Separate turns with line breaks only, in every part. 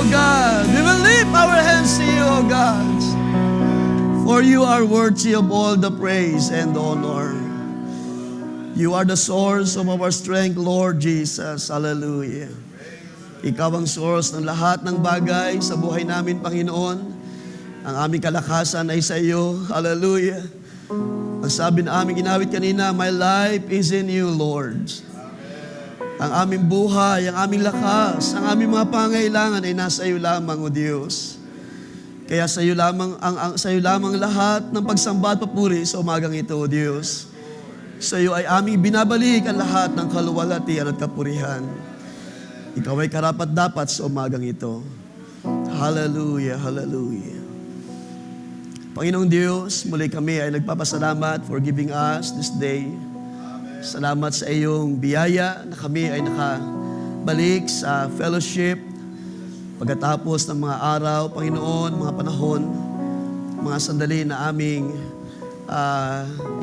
O God. We will lift our hands to you, O God. For you are worthy of all the praise and honor. You are the source of our strength, Lord Jesus. Hallelujah. Ikaw ang source ng lahat ng bagay sa buhay namin, Panginoon. Ang aming kalakasan ay sa iyo. Hallelujah. Ang sabi na aming ginawit kanina, my life is in you, Lord. Ang aming buhay, ang aming lakas, ang aming mga pangailangan ay nasa iyo lamang, O Diyos. Kaya sa iyo lamang lahat ng pagsamba at papuri sa umagang ito, O Diyos. Sa iyo ay aming binabalik ang lahat ng kaluwalhatian at kapurihan. Ikaw ay karapat-dapat sa umagang ito. Hallelujah, hallelujah. Panginoong Diyos, muli kami ay nagpapasalamat for giving us this day. Salamat sa iyong biyaya na kami ay nakabalik sa fellowship pagkatapos ng mga araw, Panginoon, mga panahon, mga sandali na aming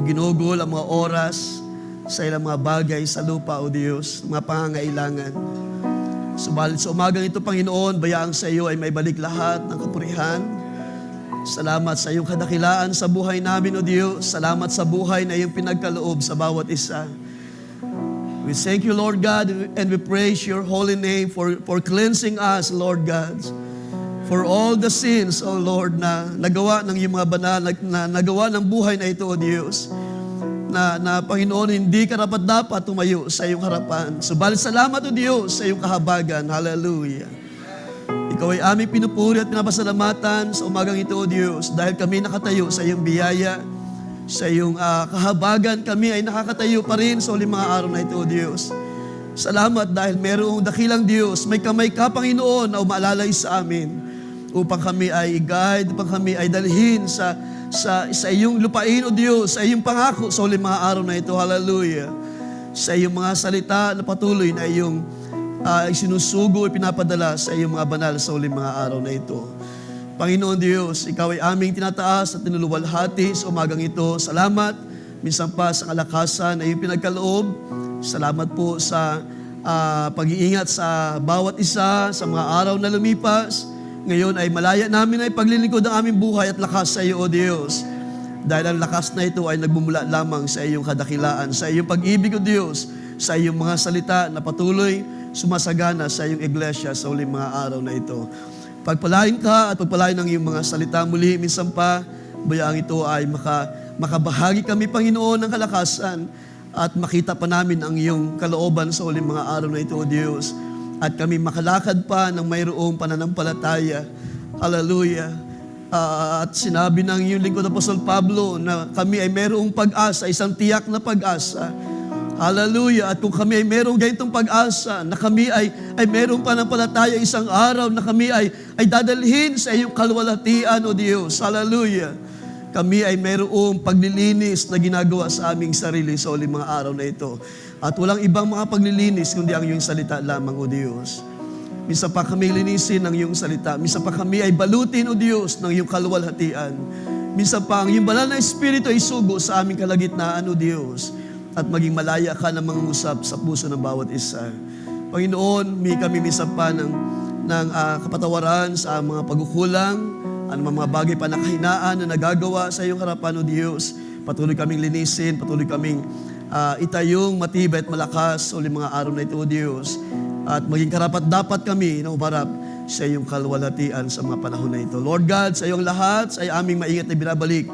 ginugol ang mga oras sa ilang mga bagay sa lupa, O Diyos, mga pangangailangan. Subalit sa umagang ito, Panginoon, bayaang sa iyo ay may balik lahat ng kapurihan. Salamat sa iyong kadakilaan sa buhay namin, O Diyos. Salamat sa buhay na iyong pinagkaloob sa bawat isa. We thank you, Lord God, and we praise your holy name for cleansing us, Lord God. For all the sins, O Lord, na nagawa ng iyong mga banal, na nagawa ng buhay na ito, O Diyos. Na Panginoon, hindi ka dapat tumayo sa iyong harapan. Subalit salamat, O Diyos, sa iyong kahabagan. Hallelujah. Ikaw ay aming pinupuri at pinapasalamatan sa umagang ito, O Diyos, dahil kami nakatayo sa iyong biyaya, sa iyong kahabagan, kami ay nakakatayo pa rin sa uling mga araw na ito, O Diyos. Salamat dahil merong dakilang Diyos, may kamay ka, Panginoon, na umaalalay sa amin upang kami ay i-guide, upang kami ay dalhin sa iyong lupain, O Diyos, sa iyong pangako sa uling mga araw na ito. Hallelujah. Sa iyong mga salita na patuloy na iyong sinusugo at pinapadala sa iyong mga banal sa uling mga araw na ito. Panginoon Diyos, ikaw ay aming tinataas at tinuluwalhati sa umagang ito. Salamat, minsan pa sa kalakasan na iyong pinagkaloob. Salamat po sa pag-iingat sa bawat isa sa mga araw na lumipas. Ngayon ay malaya namin ay paglilingkod ang aming buhay at lakas sa iyo, O Diyos. Dahil ang lakas na ito ay nagmumula lamang sa iyong kadakilaan, sa iyong pag-ibig, O Diyos, sa iyong mga salita na patuloy sumasagana sa iyong iglesia sa uling mga araw na ito. Pagpalain ka at pagpalain ng iyong mga salita muli, minsan pa, bayaang ito ay makabahagi kami, Panginoon, ng kalakasan at makita pa namin ang iyong kalooban sa uling mga araw na ito, O Diyos. At kami makalakad pa ng mayroong pananampalataya. Hallelujah. At sinabi ng iyong lingkod Apostol Pablo na kami ay mayroong pag-asa, isang tiyak na pag-asa. Hallelujah. At kung kami ay merong ganitong pag-asa, na kami ay merong pananampalataya isang araw, na kami ay dadalhin sa iyong kaluwalhatian, O Diyos. Hallelujah. Kami ay merong paglilinis na ginagawa sa aming sarili sa uling mga araw na ito. At walang ibang mga paglilinis kundi ang iyong salita lamang, O Diyos. Minsan pa kami linisin ng iyong salita. Minsan pa kami ay balutin, O Diyos, ng iyong kaluwalhatian. Minsan pa ang iyong banal na Espiritu ay sugo sa aming kalagitnaan, O Diyos. At maging malaya ka na mangungusap sa puso ng bawat isa. Panginoon, kami minsan pa ng kapatawaran sa mga pagkukulang, mga bagay pa na kahinaan na nagagawa sa iyong harapan, O Diyos. Patuloy kaming linisin, patuloy kaming itayong matibay at malakas ulit mga araw na ito, O Diyos. At maging karapat-dapat kami na umarap sa iyong kaluwalhatian sa mga panahon na ito. Lord God, sa iyong lahat, sa aming maingat na binabalik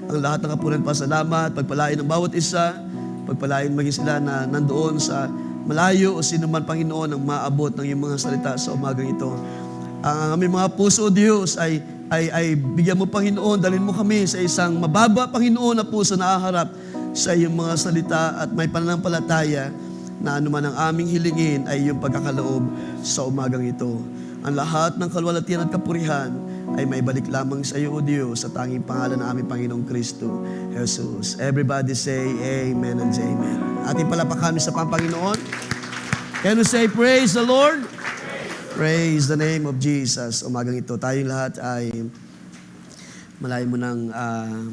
ang lahat ng kapunan pasalamat, pagpalain ng bawat isa, pagpalain maging sila na nandoon sa malayo o sino man, Panginoon, ang maabot ng iyong mga salita sa umagang ito. Ang aming mga puso, O Diyos, ay bigyan mo, Panginoon, dalhin mo kami sa isang mababa, Panginoon, na puso na aharap sa iyong mga salita at may pananampalataya na anuman ang aming hilingin ay iyong pagkakaloob sa umagang ito. Ang lahat ng kaluwalhatian at kapurihan ay may balik lamang sa iyo, O Diyos, sa tanging pangalan ng aming Panginoong Kristo, Jesus. Everybody say amen and amen. Ating palapakan kami sa Panginoon. Can we say praise the Lord? Praise the name of Jesus. Umagang ito, tayong lahat ay malayo mo nang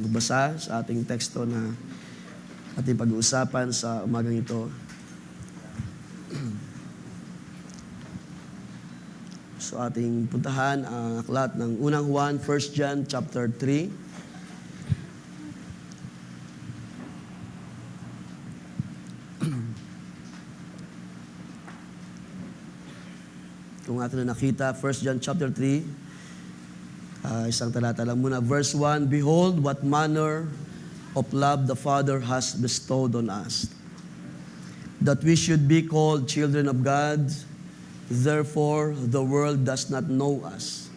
magbasa sa ating teksto na ating pag-uusapan sa umagang ito. So ating puntahan ang aklat ng unang Juan, 1 John chapter 3. Kung atin na nakita, 1 John chapter 3, isang talata lang muna. Verse 1, Behold, what manner of love the Father has bestowed on us, that we should be called children of God. Therefore, the world does not know us,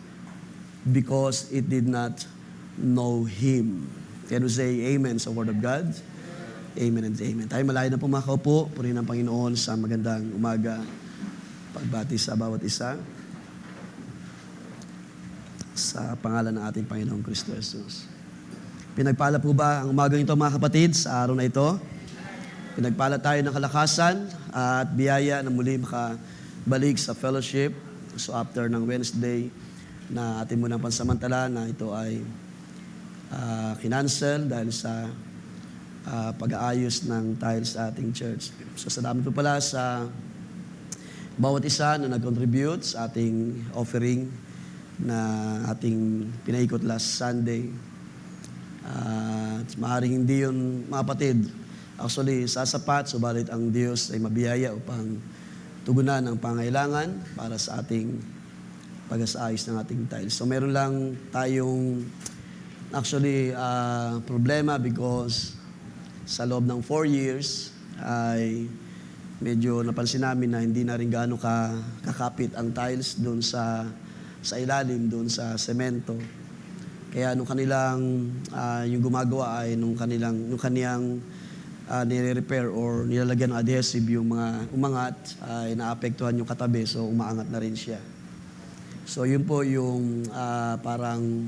because it did not know Him. Can we say amen sa Word of God? Amen and amen. Tayo malayo na po makaupo. Purihin ang Panginoon sa magandang umaga. Pagbati sa bawat isa. Sa pangalan ng ating Panginoong Kristo Jesus. Pinagpala po ba ang umagang ito mga kapatid sa araw na ito? Pinagpala tayo ng kalakasan at biyaya na muli makabalik sa fellowship. So after ng Wednesday na ating munang pansamantala na ito ay kinancel dahil sa pag-aayos ng tiles sa ating church. So salamat po pala sa bawat isa na nag-contribute sa ating offering na ating pinaikot last Sunday. Maaaring hindi yun, mga kapatid, actually sasapat, subalit ang Diyos ay mabiyaya upang tugunan ang pangailangan para sa ating pag-aayos ng ating tiles. So meron lang tayong actually problema because sa loob ng 4 years ay medyo napansin namin na hindi na rin gaano kakapit ang tiles doon sa ilalim, doon sa semento. Kaya nung kanilang yung gumagawa ay nung kaniyang nire-repair or nilalagyan ng adhesive yung mga umangat ay naapektuhan yung katabi, so umaangat na rin siya. So yun po yung parang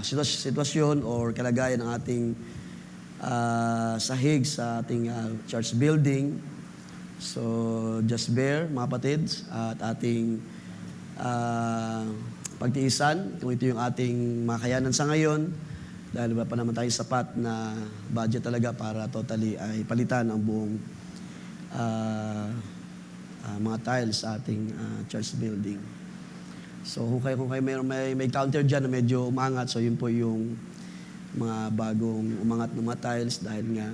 sitwasyon or kalagayan ng ating sahig sa ating church building. So just bear mga kapatid at ating pagtiisan kung ito yung ating makayanan sa ngayon. Dahil wala pa naman tayong sapat na budget talaga para totally ay palitan ang buong mga tiles sa ating church building. So kung kayo may counter dyan na medyo umangat, so yun po yung mga bagong umangat ng mga tiles dahil nga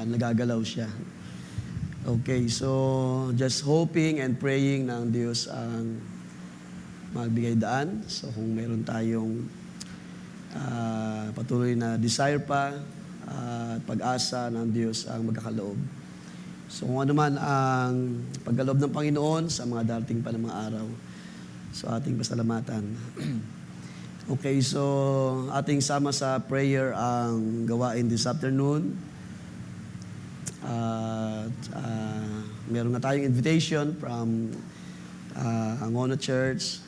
nagagalaw siya. Okay, so just hoping and praying na ang Diyos ang magbigay daan. So kung meron tayong patuloy na desire pa at pag-asa ng Diyos ang magkakaloob. So kung ano man ang pagkaloob ng Panginoon sa mga darating pa ng mga araw, so ating pasalamatan. Okay, so ating sama sa prayer ang gawain this afternoon. Meron na tayong invitation from Angono Church,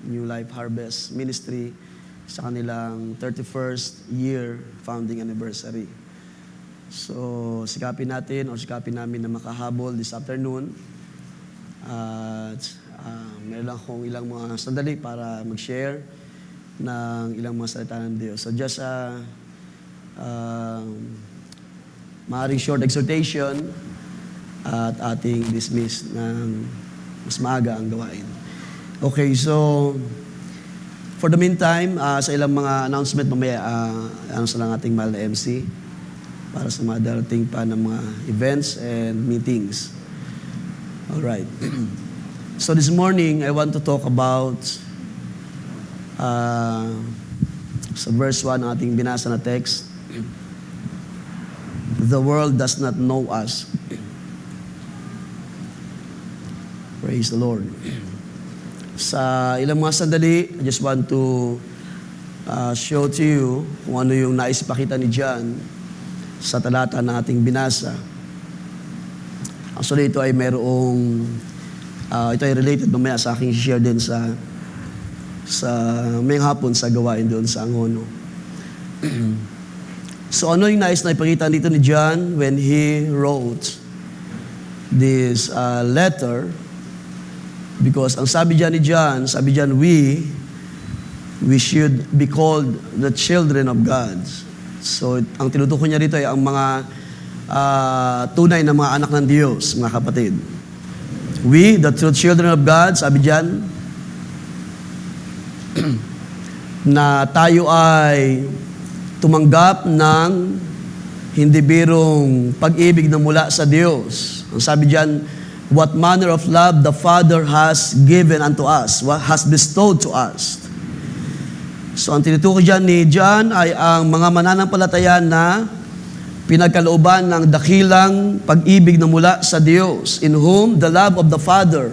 New Life Harvest Ministry, sa kanilang 31st year founding anniversary. So, sikapin namin na makahabol this afternoon. At meron lang akong ilang mga sandali para mag-share ng ilang mga salita ng Diyos. So, just maaaring short exhortation at ating dismiss ng mas maaga ang gawain. Okay, so for the meantime, sa ilang mga announcement mamaya, announce lang ating mahal na MC para sa mga darating pa ng mga events and meetings. Alright. So this morning, I want to talk about sa verse 1 ng ating binasa na text. The world does not know us. Praise the Lord. Sa ilang mga sandali, I just want to show to you kung ano yung nais ipakita ni John sa talata na ating binasa. Actually, ito ay ito ay related mamaya sa aking share din sa mayang hapon sa gawain doon sa Angono. So ano yung nais na ipakita dito ni John when he wrote this letter? Because ang sabi dyan ni John, we should be called the children of God. So ang tinutukoy niya dito ay ang mga tunay na mga anak ng Diyos, mga kapatid. We, the true children of God, sabi dyan, na tayo ay tumanggap ng hindi birong pag-ibig na mula sa Diyos. Ang sabi diyan, what manner of love the Father has given unto us, what has bestowed to us. So ang tinutukoy diyan ni John ay ang mga mananampalataya na pinagkalooban ng dakilang pag-ibig na mula sa Diyos, in whom the love of the Father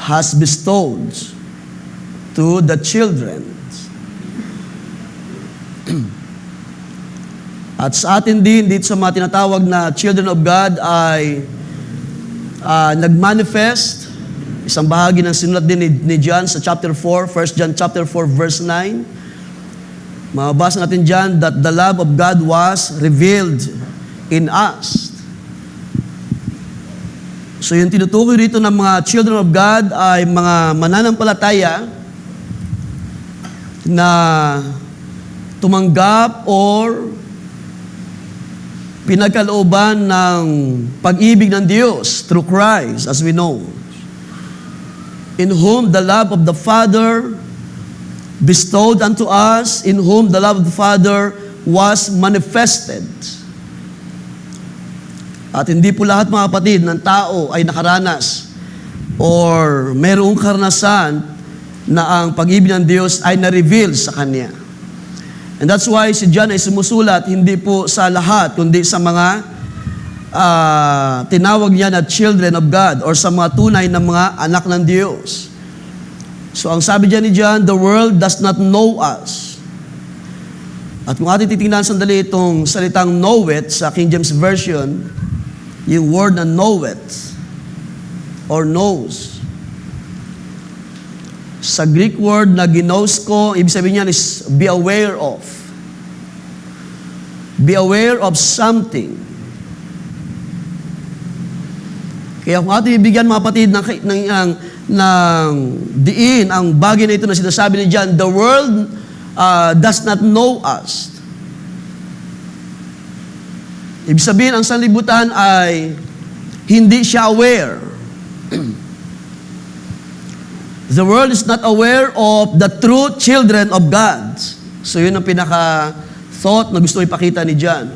has bestowed to the children. At sa atin din, dito sa mga tinatawag na children of God ay nagmanifest. Isang bahagi ng sinulat din ni John sa chapter 4, 1 John chapter 4, verse 9. Mababasa natin dyan that the love of God was revealed in us. So yung tinutukoy rito ng mga children of God ay mga mananampalataya na tumanggap or pinagkalooban ng pag-ibig ng Diyos through Christ, as we know. In whom the love of the Father bestowed unto us, in whom the love of the Father was manifested. At hindi po lahat, mga kapatid, ng tao ay nakaranas or mayroong karanasan na ang pag-ibig ng Diyos ay na-reveal sa Kanya. And that's why si John ay sumusulat hindi po sa lahat, kundi sa mga tinawag niya na children of God or sa mga tunay na mga anak ng Diyos. So ang sabi diyan ni John, the world does not know us. At kung ating titingnan sandali itong salitang know it sa King James Version, yung word na know it or knows. Sa Greek word na ginosko, ibig sabihin niyan is be aware of. Be aware of something. Kaya kung ating ibigyan, mga kapatid, ng diin ang bagay na ito na sinasabi ni John, the world does not know us. Ibig sabihin, ang sanlibutan ay hindi siya aware. The world is not aware of the true children of God. So yun ang pinaka-thought na gusto ipakita ni John.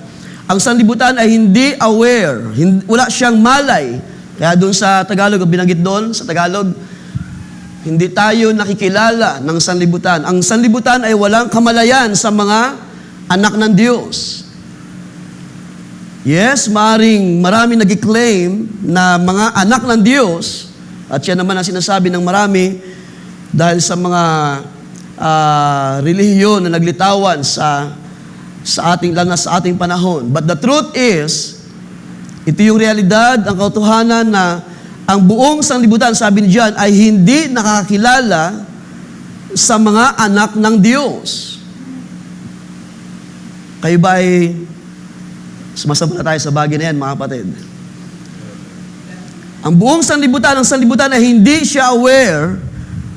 Ang sanlibutan ay hindi aware, wala siyang malay. Kaya doon sa Tagalog, binanggit doon sa Tagalog, hindi tayo nakikilala ng sanlibutan. Ang sanlibutan ay walang kamalayan sa mga anak ng Diyos. Yes, maraming nag-claim na mga anak ng Diyos, at yan naman ang sinasabi ng marami dahil sa mga relihiyon na naglitawan sa ating panahon. But the truth is, ito yung realidad, ang katotohanan na ang buong sanlibutan, sabi ni John, ay hindi nakakilala sa mga anak ng Diyos. Kayo ba ay sumasabot na tayo sa bagay na yan, mga kapatid? Ang buong sanlibutan, ay hindi siya aware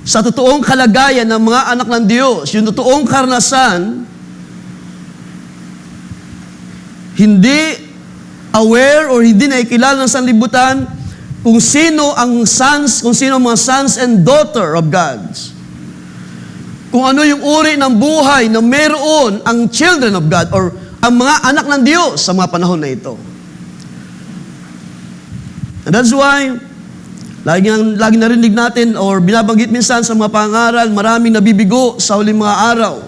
sa totoong kalagayan ng mga anak ng Diyos. Yung totoong karanasan, hindi aware or hindi nakikilala ng sanlibutan kung sino ang mga sons and daughter of God. Kung ano yung uri ng buhay na meron ang children of God or ang mga anak ng Diyos sa mga panahon na ito. And that's why, lagi narinig natin or binabanggit minsan sa mga pangaral, maraming nabibigo sa huling mga araw.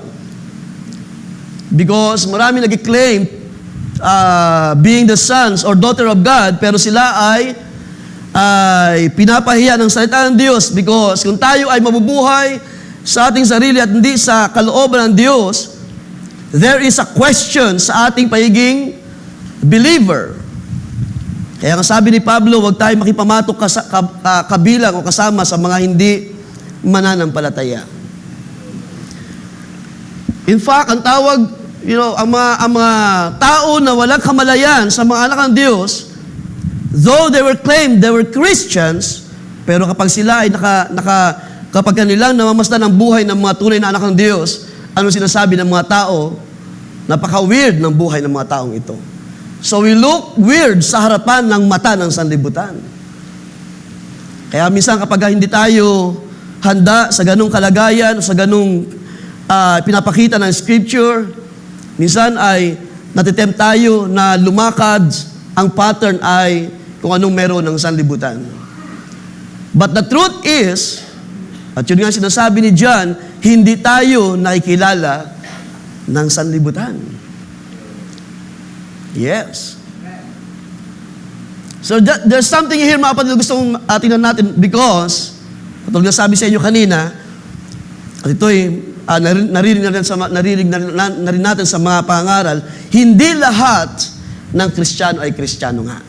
Because maraming nag-claim being the sons or daughter of God, pero sila ay pinapahiya ng salita ng Diyos because kung tayo ay mabubuhay sa ating sarili at hindi sa kalooban ng Diyos, there is a question sa ating pagiging believer. Kaya ang sabi ni Pablo, huwag tayo makipamatok kabilang o kasama sa mga hindi mananampalataya. In fact, ang tawag, ang mga tao na walang kamalayan sa mga anak ng Diyos, though they were claimed they were Christians, pero kapag sila ay kapag kanilang namamasdan ang buhay ng mga tunay na anak ng Diyos, ano sinasabi ng mga tao? Napaka-weird ng buhay ng mga taong ito. So we look weird sa harapan ng mata ng sanlibutan. Kaya minsan kapag hindi tayo handa sa ganung kalagayan, sa ganung pinapakita ng Scripture. Minsan ay natitempt tayo na lumakad, ang pattern ay kung anong meron ng sanlibutan. But the truth is, at yun nga sinasabi ni John, hindi tayo nakikilala ng sanlibutan. Yes. So there's something here, mga kapatid, gusto kong tingnan natin because, katulad na sabi sa inyo kanina, at ito'y narinig na rin natin sa mga pangaral, hindi lahat ng Kristiyano ay Kristiyano nga.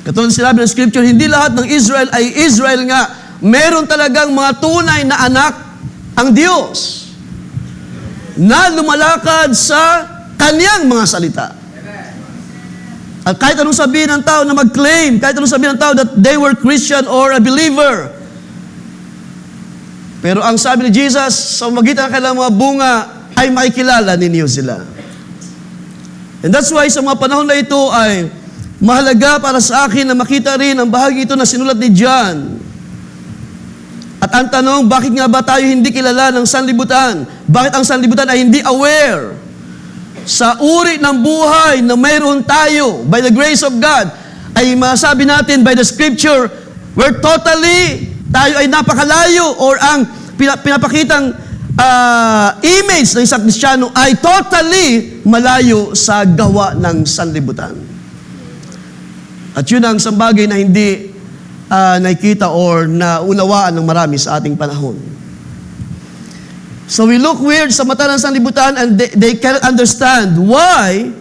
Katulad sinabi ng Scripture, hindi lahat ng Israel ay Israel nga. Meron talagang mga tunay na anak ang Diyos na lumalakad sa Kanyang mga salita. At kahit anong sabihin ng tao na mag-claim, kahit anong sabihin ng tao that they were Christian or a believer, pero ang sabi ni Jesus, sa magitan ng kanilang mga bunga, ay makikilala ninyo sila. And that's why sa mga panahon na ito ay mahalaga para sa akin na makita rin ang bahagi ito na sinulat ni John. At ang tanong, bakit nga ba tayo hindi kilala ng sanlibutan? Bakit ang sanlibutan ay hindi aware sa uri ng buhay na mayroon tayo by the grace of God? Ay masabi natin by the Scripture, tayo ay napakalayo or ang pinapakitang image ng isang Kristiyano ay totally malayo sa gawa ng sanlibutan. At yun ang isang bagay na hindi nakikita or naunawaan ng marami sa ating panahon. So we look weird sa mata ng sanlibutan and they cannot understand why,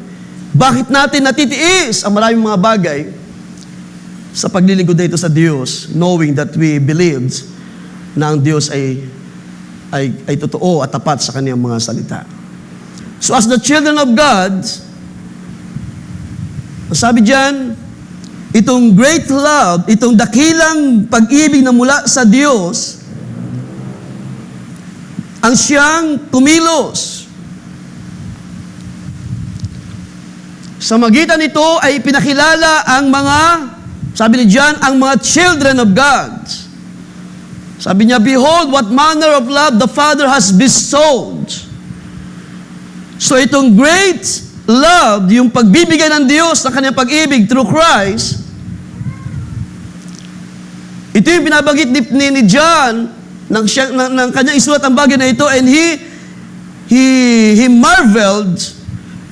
bakit natin natitiis ang maraming mga bagay sa paglilingkod dito sa Diyos, knowing that we believed na ang Diyos ay totoo at tapat sa Kanyang mga salita. So as the children of God, sabi diyan, itong great love, itong dakilang pag-ibig na mula sa Diyos, ang siyang kumilos. Sa magitan nito ay pinakilala ang mga, sabi ni John, ang mga children of God. Sabi niya, behold, what manner of love the Father has bestowed. So itong great love, yung pagbibigay ng Diyos ng kanyang pag-ibig through Christ, ito yung binabanggit ni John ng kanyang isulat ang bagay na ito, and he marveled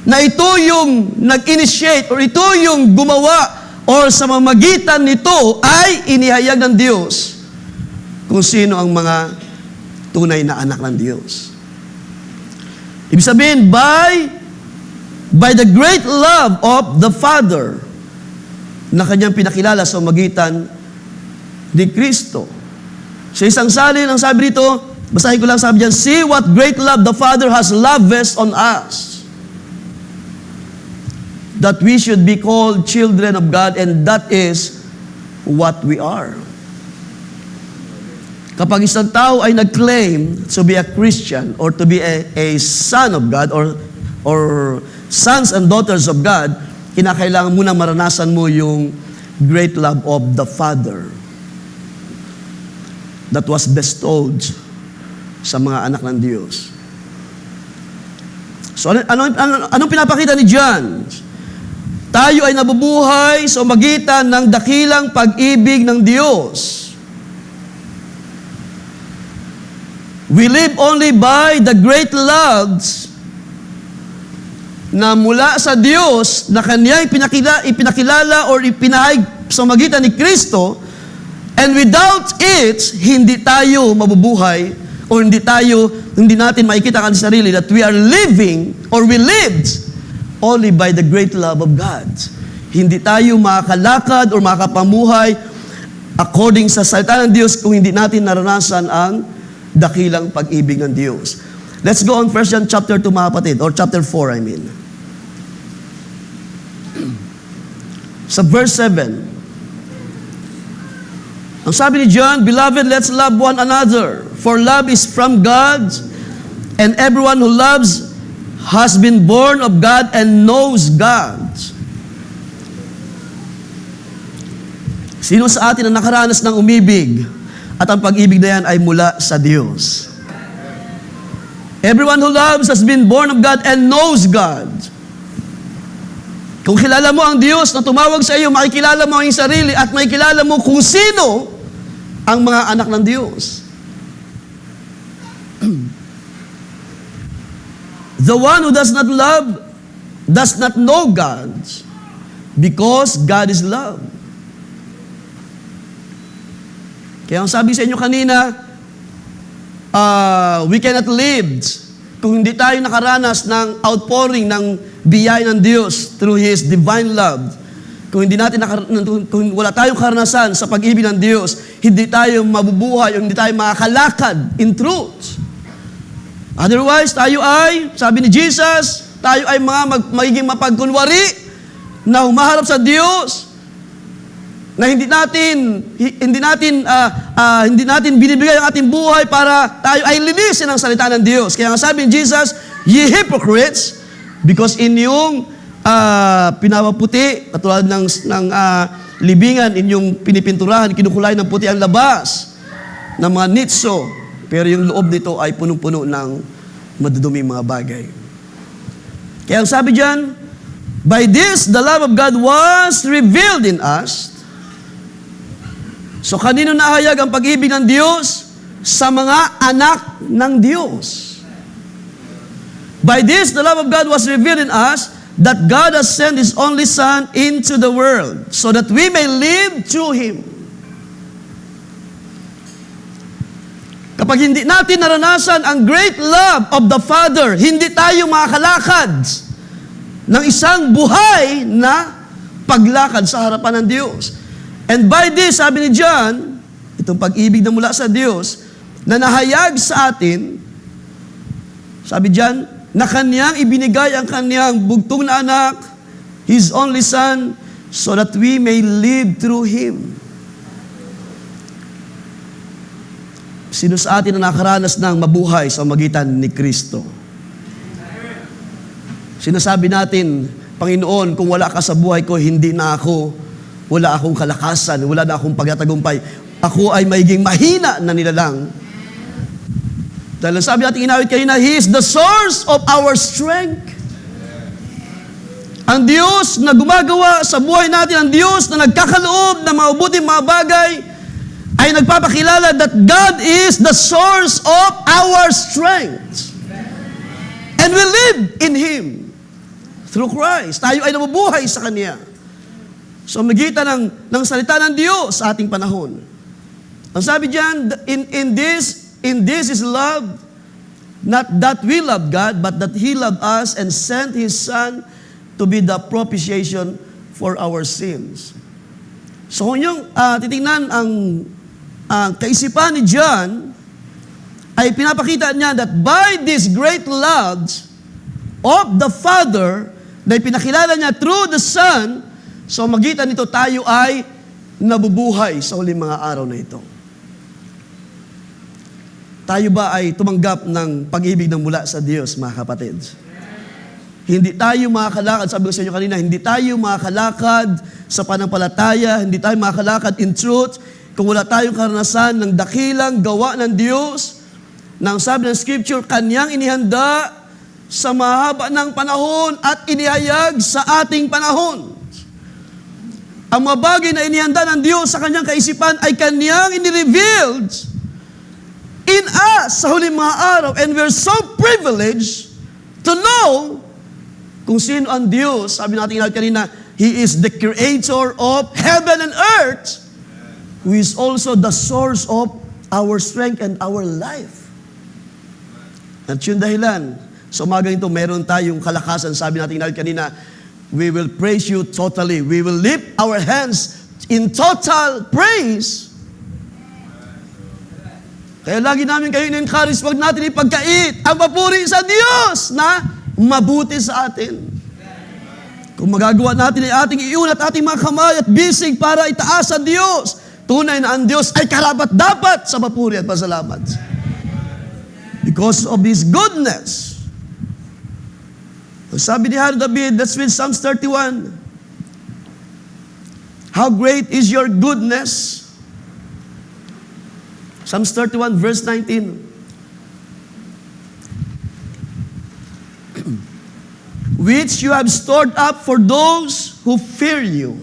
na ito yung nag-initiate or ito yung gumawa or sa mamagitan nito ay inihayag ng Diyos kung sino ang mga tunay na anak ng Diyos. Ibig sabihin, by the great love of the Father na kanyang pinakilala sa magitan ni Kristo. Sa isang salin, ang sabi dito, basahin ko lang, sabi diyan, see what great love the Father has lavished on us, that we should be called children of God, and that is what we are. Kapag isang tao ay nag-claim to be a Christian or to be a son of God or sons and daughters of God, kinakailangan mo na maranasan mo yung great love of the Father that was bestowed sa mga anak ng Diyos. So, anong pinapakita ni John? Tayo ay nabubuhay sa magitan ng dakilang pag-ibig ng Diyos. We live only by the great loves na mula sa Diyos na Kanyang ipinakilala or ipinahayag sa magitan ni Kristo. And without it, hindi tayo mabubuhay o hindi natin makikita ang sarili that we are living or we lived only by the great love of God. Hindi tayo makakalakad or makapamuhay according sa salita ng Diyos kung hindi natin naranasan ang dakilang pag-ibig ng Diyos. Let's go on 1 John chapter 2, mga kapatid, or chapter 4, I mean. Sa verse 7, ang sabi ni John, beloved, let's love one another, for love is from God, and everyone who loves has been born of God and knows God. Sino sa atin ang nakaranas ng umibig? At ang pag-ibig na yan ay mula sa Diyos. Everyone who loves has been born of God and knows God. Kung kilala mo ang Diyos na tumawag sa iyo, makikilala mo ang iyong sarili at makikilala mo kung sino ang mga anak ng Diyos. The one who does not love does not know God, because God is love. Kaya ang sabi sa inyo kanina, we cannot live kung hindi tayo nakaranas ng outpouring ng biyaya ng Diyos through His divine love. Kung kung wala tayong karanasan sa pag-ibig ng Diyos, hindi tayo mabubuhay o hindi tayo makakalakad in truth. Otherwise, tayo ay, sabi ni Jesus, tayo ay magiging mapagkunwari na humaharap sa Diyos, na hindi natin binibigay ang ating buhay para tayo ay linisin ang salita ng Diyos. Kaya nga sabi ni Jesus, ye hypocrites, because inyong pinapaputi, katulad ng libingan, inyong pinipinturahan, kinukulay ng puti ang labas ng mga nitso, pero yung loob nito ay punong-puno ng maduduming mga bagay. Kaya ang sabi diyan, by this, the love of God was revealed in us. So, kanino nahayag ang pag-ibig ng Diyos? Sa mga anak ng Diyos. By this, the love of God was revealed in us, that God has sent His only Son into the world, so that we may live through Him. Kapag hindi natin naranasan ang great love of the Father, hindi tayo makakalakad ng isang buhay na paglakad sa harapan ng Diyos. And by this, sabi ni John, itong pag-ibig na mula sa Diyos, na nahayag sa atin, sabi John, na Kanyang ibinigay ang Kanyang bugtong na anak, His only Son, so that we may live through Him. Sino sa atin na nakaranas ng mabuhay sa magitan ni Kristo? Sinasabi natin, Panginoon, kung wala ka sa buhay ko, hindi na ako, wala akong kalakasan, wala na akong pagtatagumpay. Ako ay magiging mahina na nilalang. Dahil sabi natin inawit kanina, He is the source of our strength. Ang Diyos na gumagawa sa buhay natin, ang Diyos na nagkakaloob ng mabuting mga bagay, ay nagpapakilala that God is the source of our strength. And we live in Him through Christ. Tayo ay nabubuhay sa Kanya. So, magitan ng salita ng Diyos sa ating panahon. Ang sabi diyan, in this is love, not that we love God, but that He loved us and sent His Son to be the propitiation for our sins. So, kung yung titingnan ang kaisipan ni John, ay pinapakita niya that by this great love of the Father, na pinakilala niya through the Son, so magitan nito tayo ay nabubuhay sa huling mga araw na ito. Tayo ba ay tumanggap ng pag-ibig ng mula sa Diyos, mga kapatid? Hindi tayo makakalakad, sabi ko sa inyo kanina, hindi tayo makakalakad sa panampalataya, hindi tayo makakalakad in truth, kung wala tayong karanasan ng dakilang gawa ng Diyos, nang sabi ng Scripture, Kanyang inihanda sa mahaba ng panahon at inihayag sa ating panahon. Ang mga bagay na inihanda ng Diyos sa Kanyang kaisipan ay Kanyang inirevealed in us sa huling mga araw. And we're so privileged to know kung sino ang Diyos. Sabi natin kanina, He is the creator of heaven and earth, who is also the source of our strength and our life. At yun dahilan, sa umagang ito, meron tayong kalakasan. Sabi natin kanina, we will praise you totally. We will lift our hands in total praise. Kaya lagi namin kayo in-encourage, huwag natin ipagkait ang papuri sa Diyos na mabuti sa atin. Kung magagawa natin ay ating iunat ating mga kamay at bisig para itaas ang Diyos, tunay na ang Diyos ay karapat-dapat sa papuri at pasalamat. Because of His goodness. Sabi ni Hari David, that's with Psalms 31. How great is your goodness, Psalms 31 verse 19. Which you have stored up for those who fear you.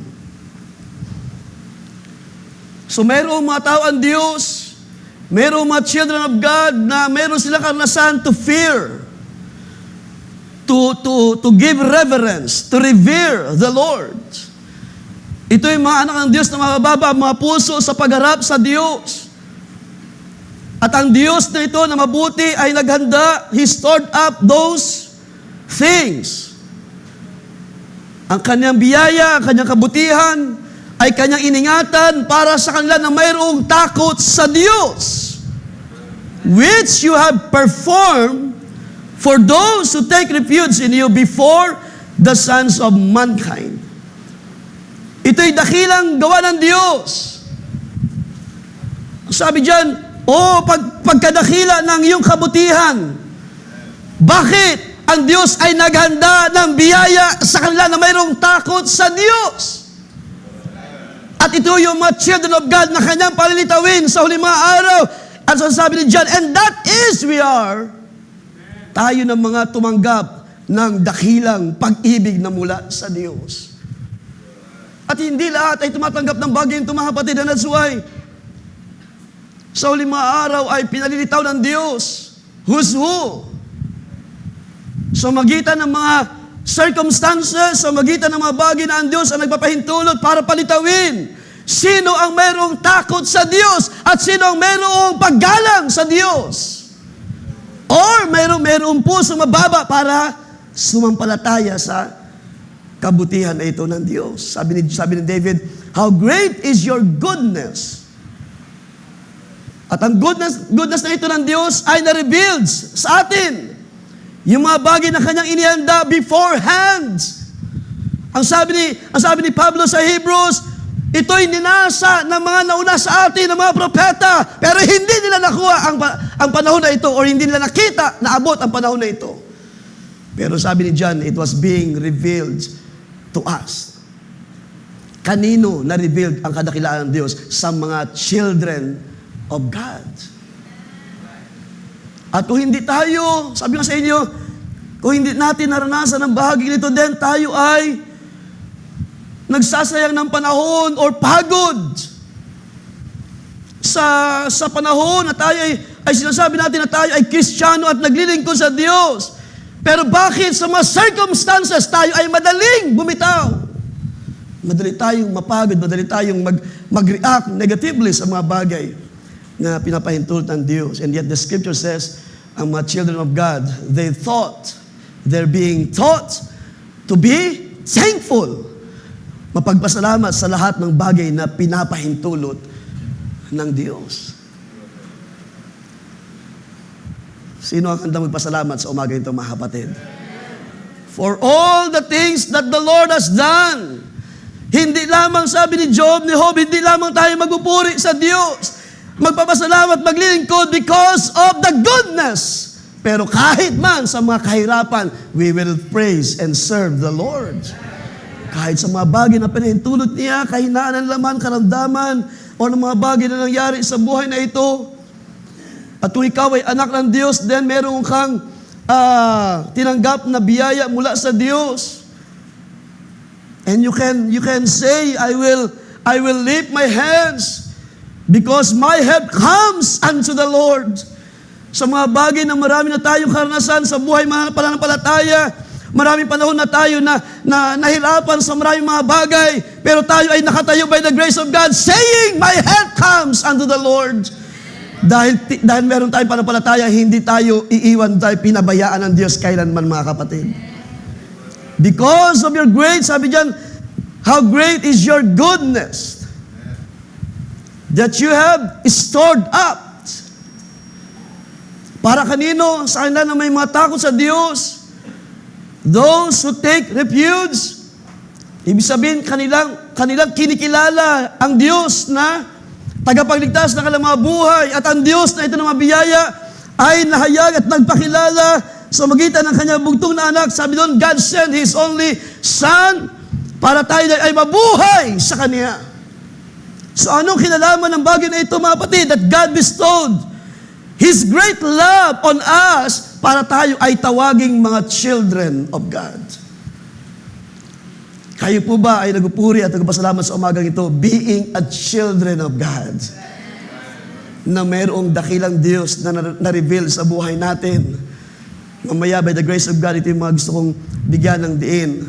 So mayroong mga tao ang Diyos, mayroong mga children of God na mayroong sila karanasan to fear, to give reverence, to revere the Lord. Ito yung mga anak ng Diyos na mababa, mga puso sa pagharap sa Diyos. At ang Diyos na ito na mabuti ay naghanda, He stored up those things. Ang kanyang biyaya, ang kanyang kabutihan, ay kanyang iningatan para sa kanila na mayroong takot sa Diyos, which you have performed for those who take refuge in you before the sons of mankind. Ito'y dakilang gawa ng Diyos. Sabi diyan, pagkadakila ng iyong kabutihan, bakit ang Diyos ay naghanda ng biyaya sa kanila na mayroong takot sa Diyos? At ito yung mga children of God na kanyang palilitawin sa huling mga araw. At so sabi ni John, and that is we are, tayo ng mga tumanggap ng dakilang pag-ibig na mula sa Diyos. At hindi lahat ay tumatanggap ng bagay ito, mga kapatid, and that's why sa huling mga araw ay pinalilitaw ng Diyos, who's who? So magitan ng mga circumstances, sa magitan ng mga bagay na ang Diyos ang nagpapahintulot para palitawin sino ang mayroong takot sa Diyos at sino ang mayroong paggalang sa Diyos. Or mayroong puso mababa para sumampalataya sa kabutihan na ito ng Diyos. Sabi ni David, how great is your goodness. At ang goodness na ito ng Diyos ay na-revealed sa atin. Yung mga bagay na kanyang inihanda beforehand. Ang sabi ni Pablo sa Hebrews, ito'y ninasa ng mga nauna sa atin, ng mga propeta, pero hindi nila nakuha ang panahon na ito or hindi nila nakita, naabot ang panahon na ito. Pero sabi ni John, it was being revealed to us. Kanino na-revealed ang kadakilaan ng Diyos? Sa mga children of God. At kung hindi tayo, sabi ko sa inyo, kung hindi natin naranasan ang bahagi nito, then tayo ay nagsasayang ng panahon or pagod sa panahon na tayo ay sinasabi natin na tayo ay Kristiyano at naglilingkod sa Diyos. Pero bakit sa mga circumstances tayo ay madaling bumitaw? Madali tayong mapagod, madali tayong mag-react negatively sa mga bagay na pinapahintulot ng Diyos. And yet the scripture says, ang mga children of God, they're being taught to be thankful. Mapagpasalamat sa lahat ng bagay na pinapahintulot ng Diyos. Sino ang handang magpasalamat sa umaga ito, mga kapatid? For all the things that the Lord has done. Hindi lamang, sabi ni Job, ni Job, hindi lamang tayo magpupuri sa Diyos. Magpapasalamat, maglilingkod because of the goodness. Pero kahit man sa mga kahirapan, we will praise and serve the Lord. Kahit sa mga bagay na pinahintulot niya, kahinaan ng laman, karamdaman, o ng mga bagay na nangyari sa buhay na ito. At kung ikaw ay anak ng Diyos, then meron kang tinanggap na biyaya mula sa Diyos. And you can say, I will lift my hands because my help comes unto the Lord. Sa mga bagay na marami na tayong karanasan sa buhay mga pananampalataya, maraming panahon na tayo na nahirapan sa maraming mga bagay, pero tayo ay nakatayo by the grace of God, saying, my help comes unto the Lord. Dahil meron tayong pananampalataya, hindi tayo iiwan, tayo pinabayaan ng Diyos kailanman, mga kapatid. Because of your grace, sabi diyan, how great is your goodness that you have stored up. Para kanino? Sa kanila na may mga takot sa Diyos. Those who take refuge, ibig sabihin, kanilang kinikilala ang Diyos na tagapagligtas ng kanilang mga buhay at ang Diyos na ito ng mga biyaya ay nahayag at nagpakilala sa magitan ng kanyang bugtong na anak. Sabi doon, God sent His only Son para tayo ay mabuhay sa Kanya. So anong kinalaman ng bagay na ito, mga kapatid? That God bestowed His great love on us para tayo ay tawaging mga children of God. Kayo po ba ay nagpupuri at nagpasalamat sa umagang ito, being a children of God? Na mayroong dakilang Diyos na na-reveal sa buhay natin. Mamaya, by the grace of God, ito yung mga gusto kong bigyan ng diin.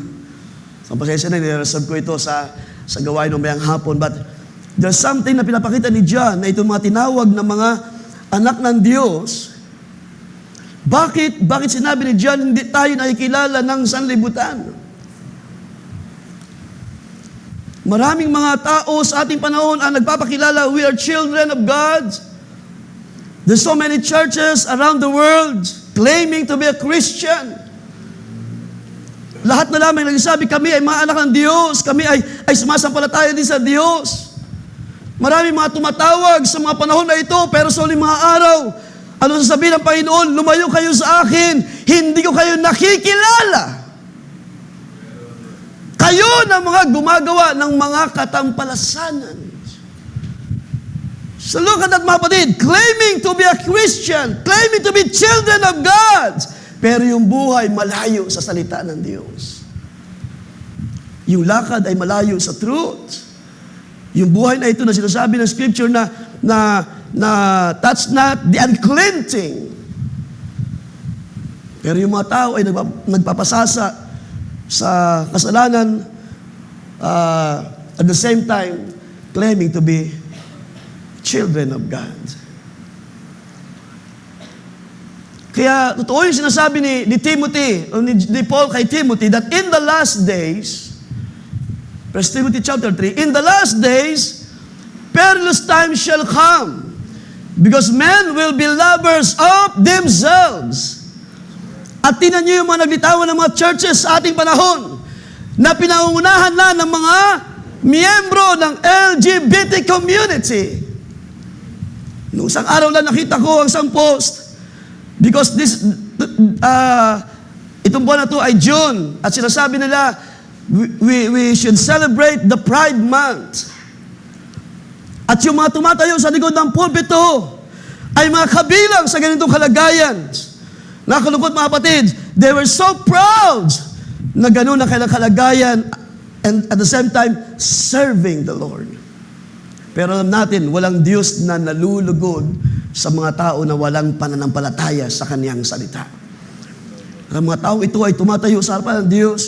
So, pasensya na, nireserve ko ito sa gawain ng mayang hapon. But there's something na pinapakita ni John na itong mga tinawag na mga anak ng Diyos. Bakit sinabi ni John, hindi tayo nakikilala ng sanlibutan? Maraming mga tao sa ating panahon ang nagpapakilala, we are children of God. There's so many churches around the world claiming to be a Christian. Lahat na lamang nagsasabi, kami ay mga anak ng Diyos, kami ay sumasampalataya din sa Diyos. Maraming mga tumatawag sa mga panahon na ito, pero sa uling mga araw, ano sasabihin ng Panginoon? Lumayo kayo sa akin, hindi ko kayo nakikilala. Kayo na mga gumagawa ng mga katampalasanan. So look at that, mga kapatid, claiming to be a Christian, claiming to be children of God, pero yung buhay malayo sa salita ng Diyos. Yung lakad ay malayo sa truth. Yung buhay na ito na sinasabi ng Scripture na that's not the unclean thing. Pero yung mga tao ay nagpapasasa sa kasalanan, at the same time, claiming to be children of God. Kaya, totoo yung sinasabi ni Timothy, o ni Paul kay Timothy, that in the last days, 1 Timothy chapter 3, in the last days, perilous times shall come, because men will be lovers of themselves. At tinan niyo yung mga naglitawan ng mga churches sa ating panahon na pinangunahan na ng mga miyembro ng LGBT community. Noong isang araw lang nakita ko ang isang post because itong buwan na to ay June at sinasabi nila we should celebrate the Pride Month. At yung mga tumatayo sa likod ng pulpito ay mga kabilang sa ganitong kalagayan. Nakalungkot, mga kapatid, they were so proud na gano'n na kailang kalagayan and at the same time, serving the Lord. Pero alam natin, walang Diyos na nalulugod sa mga tao na walang pananampalataya sa Kaniyang salita. Ang mga tao ito ay tumatayo sa harapan ng Diyos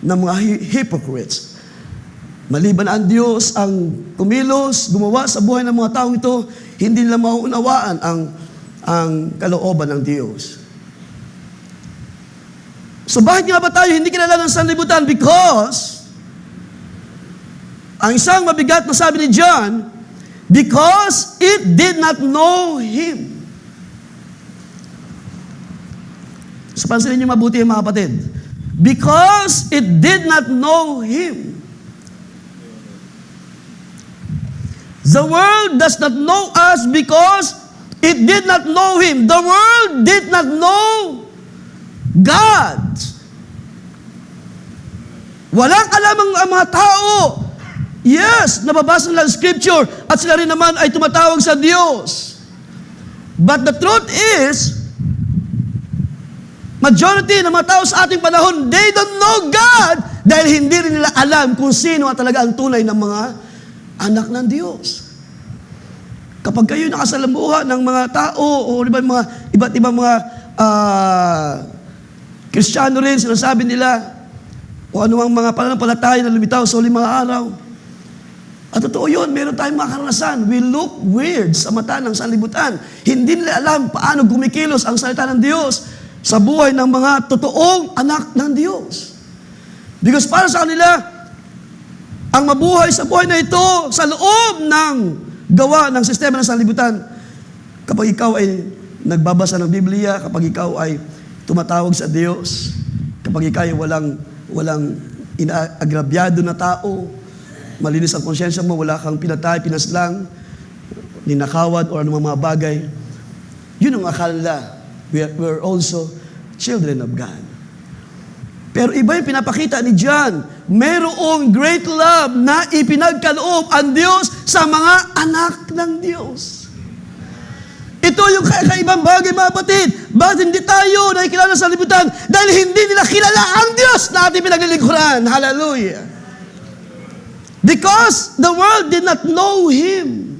ng mga hypocrites. Maliban ang Diyos ang kumilos, gumawa sa buhay ng mga taong ito, hindi nila mauunawaan ang kalooban ng Diyos. So bakit nga ba tayo hindi kilala ng sanlibutan? Because, ang isang mabigat na sabi ni John, because it did not know Him. So pansinin niyo mabuti mga kapatid. Because it did not know Him. The world does not know us because it did not know Him. The world did not know God. Walang alam ang mga tao. Yes, nababasa nila ang Scripture at sila rin naman ay tumatawag sa Diyos. But the truth is, majority ng mga tao sa ating panahon, they don't know God dahil hindi rin nila alam kung sino talaga ang tunay ng mga anak ng Diyos. Kapag kayo nakasalamuha ng mga tao o iba't ibang mga Kristiyano rin, sinasabi nila o anumang mga pananampalataya na lumitaw sa uling mga araw. At totoo yun, meron tayong mga karanasan. We look weird sa mata ng sanlibutan. Hindi nila alam paano gumikilos ang salita ng Diyos sa buhay ng mga totoong anak ng Diyos. Because para sa kanila, ang mabuhay sa buhay na ito, sa loob ng gawa ng sistema ng sanlibutan, kapag ikaw ay nagbabasa ng Biblia, kapag ikaw ay tumatawag sa Diyos, kapag ikaw ay walang inaagrabyado na tao, malinis ang konsyensya mo, wala kang pinatay, pinaslang, ninakawat, o anumang mga bagay, yun ang akala nila. We're also children of God. Pero iba yung pinapakita ni John. Mayroong great love na ipinagkaloob ang Diyos sa mga anak ng Diyos. Ito yung kakaibang bagay, mga kapatid. Bakit hindi tayo nakikilala sa libutan? Dahil hindi nila kilala ang Diyos na ating pinaglilingkuran. Hallelujah. Because the world did not know Him.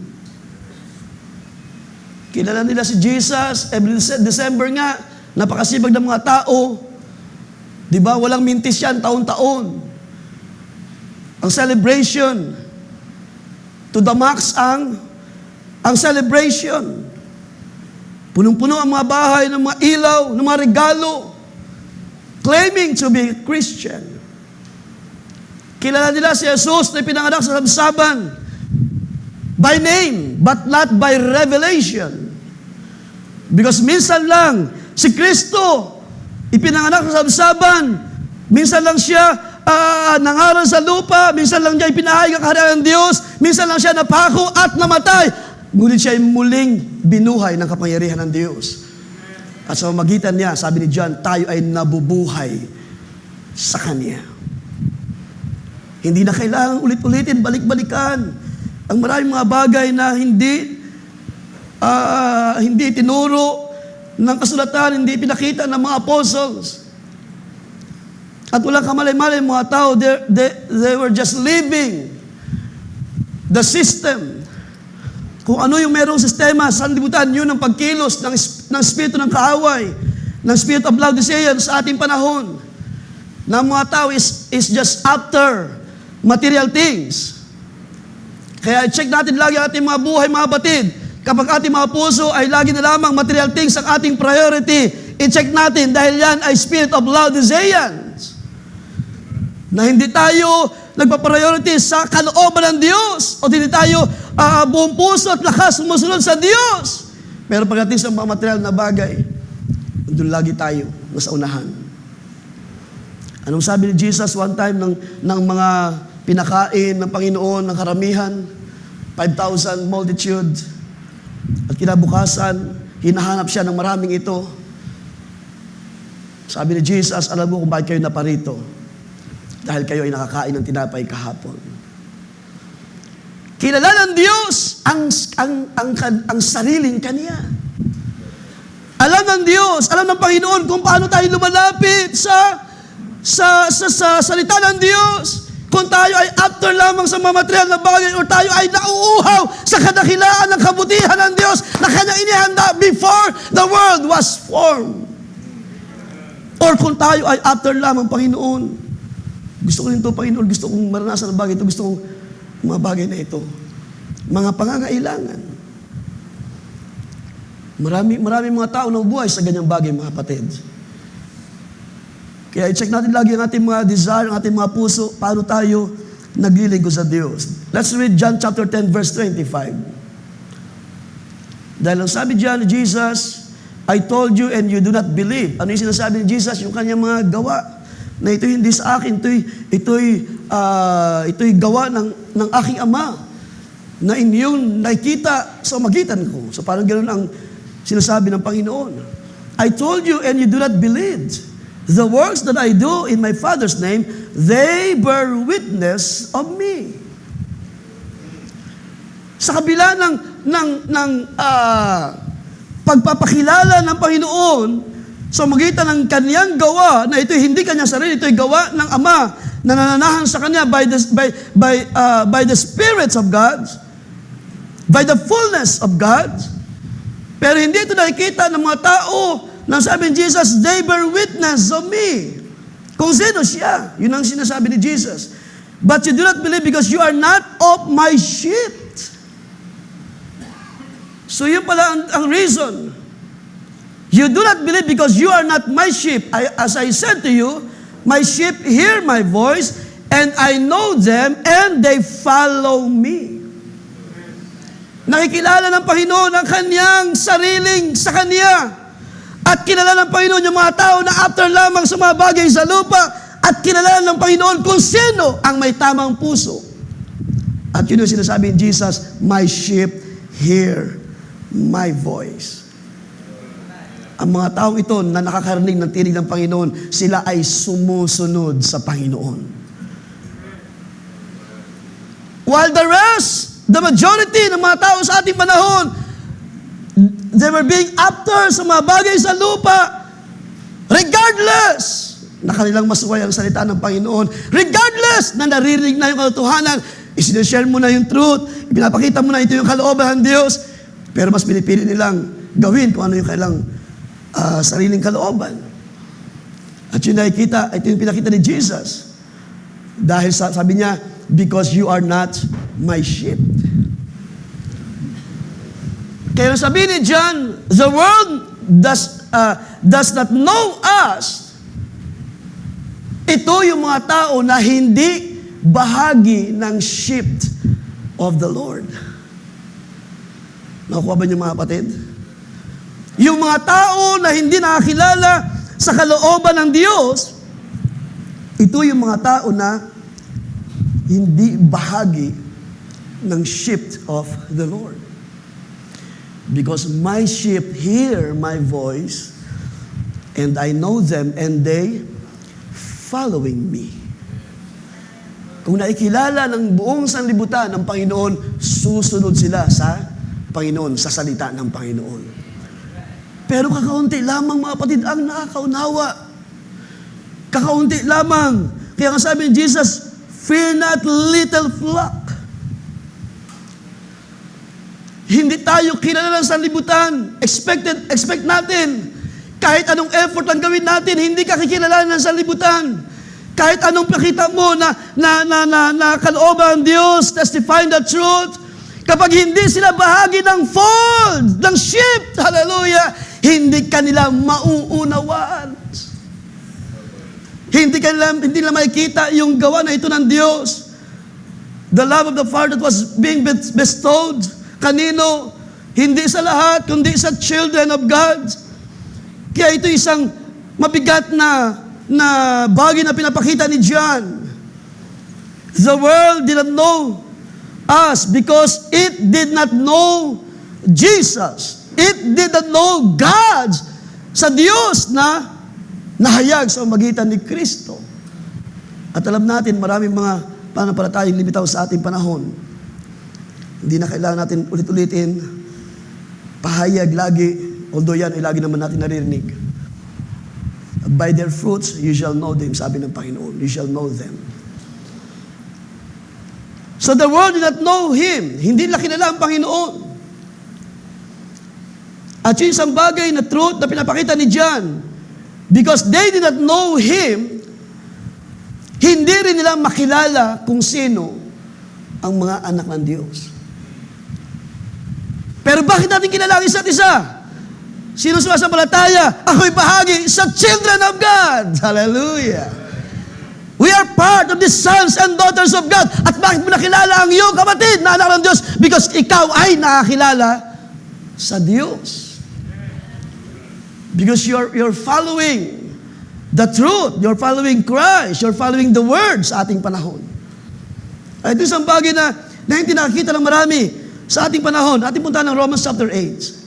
Kilala nila si Jesus. Every December nga, napakasibag ng mga tao. Di ba? Walang mintis yan, taon-taon. Ang celebration. To the max ang celebration. Punong-puno ang mga bahay ng mga ilaw, ng mga regalo. Claiming to be Christian. Kilala nila si Jesus na pinanganak sa sabsaban. By name, but not by revelation. Because minsan lang, si Kristo, ipinanganak sa sabsaban. Minsan lang siya nangaral sa lupa. Minsan lang niya ipinahayag ang kaharian ng Diyos. Minsan lang siya napako at namatay. Ngunit siya ay muling binuhay ng kapangyarihan ng Diyos. At sa magitan niya, sabi ni John, tayo ay nabubuhay sa Kanya. Hindi na kailangan ulit-ulitin, balik-balikan. Ang maraming mga bagay na hindi tinuro ng kasulatan, hindi pinakita ng mga apostles. At walang kamalay-malay mga tao, they were just living the system. Kung ano yung merong sistema sa sanlibutan, yun ang pagkilos ng Espiritu ng kaaway, ng Spirit of Laodicea sa ating panahon. Na mga tao is just after material things. Kaya check natin lagi ang ating mga buhay, mga batid. Kapag ating mga puso ay lagi na lamang material things ang ating priority, i-check natin dahil yan ay Spirit of Laodiceans. Na hindi tayo nagpa-priority sa kalooban ng Diyos o hindi tayo buong puso at lakas sumusunod sa Diyos. Pero pagdating sa mga material na bagay, doon lagi tayo nasa unahan. Anong sabi ni Jesus one time ng mga pinakain ng Panginoon, ng karamihan, 5,000 multitude, at kinabukasan, hinahanap siya ng maraming ito. Sabi ni Jesus, alam mo kung bakit kayo naparito? Dahil kayo ay nakakain ng tinapay kahapon. Kilala ng Diyos ang sariling Kanya. Alam ng Diyos, alam ng Panginoon kung paano tayo lumalapit sa salita ng Diyos. Kung tayo ay after lamang sa mga material na bagay o tayo ay nauuhaw sa kadakilaan ng kabutihan ng Diyos na Kanyang inihanda before the world was formed. Or kung tayo ay after lamang, Panginoon, gusto ko rin ito, Panginoon, gusto kong maranasan ang bagay ito, gusto kong mga bagay na ito. Mga pangangailangan. Marami mga tao na buhay sa ganyang bagay, mga kapatid. Kaya i-check natin lagi ang ating mga desire, ang ating mga puso, paano tayo naglilingkod sa Diyos. Let's read John chapter 10, verse 25. Dahil ang sabi diyan ni Jesus, I told you and you do not believe. Ano yung sinasabi ni Jesus? Yung kanyang mga gawa. Na ito hindi sa akin, ito'y gawa ng aking Ama na inyong nakikita sa magitan ko. So parang ganoon ang sinasabi ng Panginoon. I told you and you do not believe. The works that I do in my Father's name, they bear witness of me. Sa kabila ng pagpapakilala ng Panginoon, sa magitan ng Kanyang gawa, na ito'y hindi Kanyang sarili, ito'y gawa ng Ama, na nananahan sa Kanya by the spirits of God, by the fullness of God. Pero hindi ito nakikita ng mga tao, nang sabi ni Jesus, they bear witness of me. Kung sino siya, yun ang sinasabi ni Jesus. But you do not believe because you are not of my sheep. So yun pala ang reason. You do not believe because you are not my sheep. As I said to you, my sheep hear my voice, and I know them, and they follow me. Nakikilala ng Panginoon ang Kanyang sariling sa Kanya. At kilala ng Panginoon yung mga tao na after lamang sa mga bagay sa lupa, at kilala ng Panginoon kung sino ang may tamang puso. At yun yung sinasabi ni Jesus, my sheep hear my voice. ang mga taong ito na nakakarinig ng tinig ng Panginoon, sila ay sumusunod sa Panginoon. While the rest, the majority ng mga tao sa ating panahon, they were being after sa mga bagay sa lupa, regardless na kanilang masuway ang salita ng Panginoon, regardless na naririnig na yung katotohanan, isinashare mo na yung truth, pinapakita mo na ito yung kalooban ng Diyos, pero mas pinipili nilang gawin kung ano yung kailang sariling kalooban. At yun nakikita, ito yung pinakita ni Jesus. Dahil sabi niya, because you are not my sheep. Kaya sabi ni John, the world does not know us. Ito yung mga tao na hindi bahagi ng sheep of the Lord. Nakuha ba niyo mga kapatid? Yung mga tao na hindi nakakilala sa kalooban ng Diyos, ito yung mga tao na hindi bahagi ng sheep of the Lord. Because my sheep hear my voice, and I know them, and they following me. Kung naikilala ng buong sanlibutan ng Panginoon, susunod sila sa Panginoon, sa salita ng Panginoon. Pero kakaunti lamang mga kapatid ang nakakaunawa. Kakaunti lamang. Kaya nga sabi ni Jesus, fear not little flock. Hindi tayo kilala ng sanlibutan. Expect natin. Kahit anong effort ang gawin natin, hindi ka kikilala ng sanlibutan. Kahit anong pakita mo na kalooban ng Diyos, testifying the truth, kapag hindi sila bahagi ng fold, ng sheep, hallelujah, hindi kanila mauunawaan. Hindi nila makikita yung gawa na ito ng Diyos. The love of the Father that was being bestowed, kanino? Hindi sa lahat, kundi sa children of God. Kaya ito isang mabigat na bagay na pinapakita ni John. The world did not know us because it did not know Jesus. It did not know God sa Diyos na nahayag sa magitan ni Kristo. At alam natin, maraming mga pananampalatayang limitaw sa ating panahon. Hindi na kailangan natin ulit-ulitin, pahayag lagi, although yan ay lagi naman natin naririnig. By their fruits, you shall know them, sabi ng Panginoon. You shall know them. So the world did not know Him. Hindi nila kilala ang Panginoon. At yung isang bagay na truth na pinapakita ni John, because they did not know Him, hindi rin nila makilala kung sino ang mga anak ng Diyos. Pero bakit natin kilala ang isa't isa? Sino sumasampalataya? Ako'y bahagi sa children of God. Hallelujah. We are part of the sons and daughters of God. At bakit mo nakilala ang iyong kapatid na anak ng Diyos? Because ikaw ay nakakilala sa Diyos. Because you're following the truth. You're following Christ. You're following the Word sa ating panahon. Ito isang bagay na hindi nakikita ng marami sa ating panahon. Ating puntahan ng Romans chapter 8.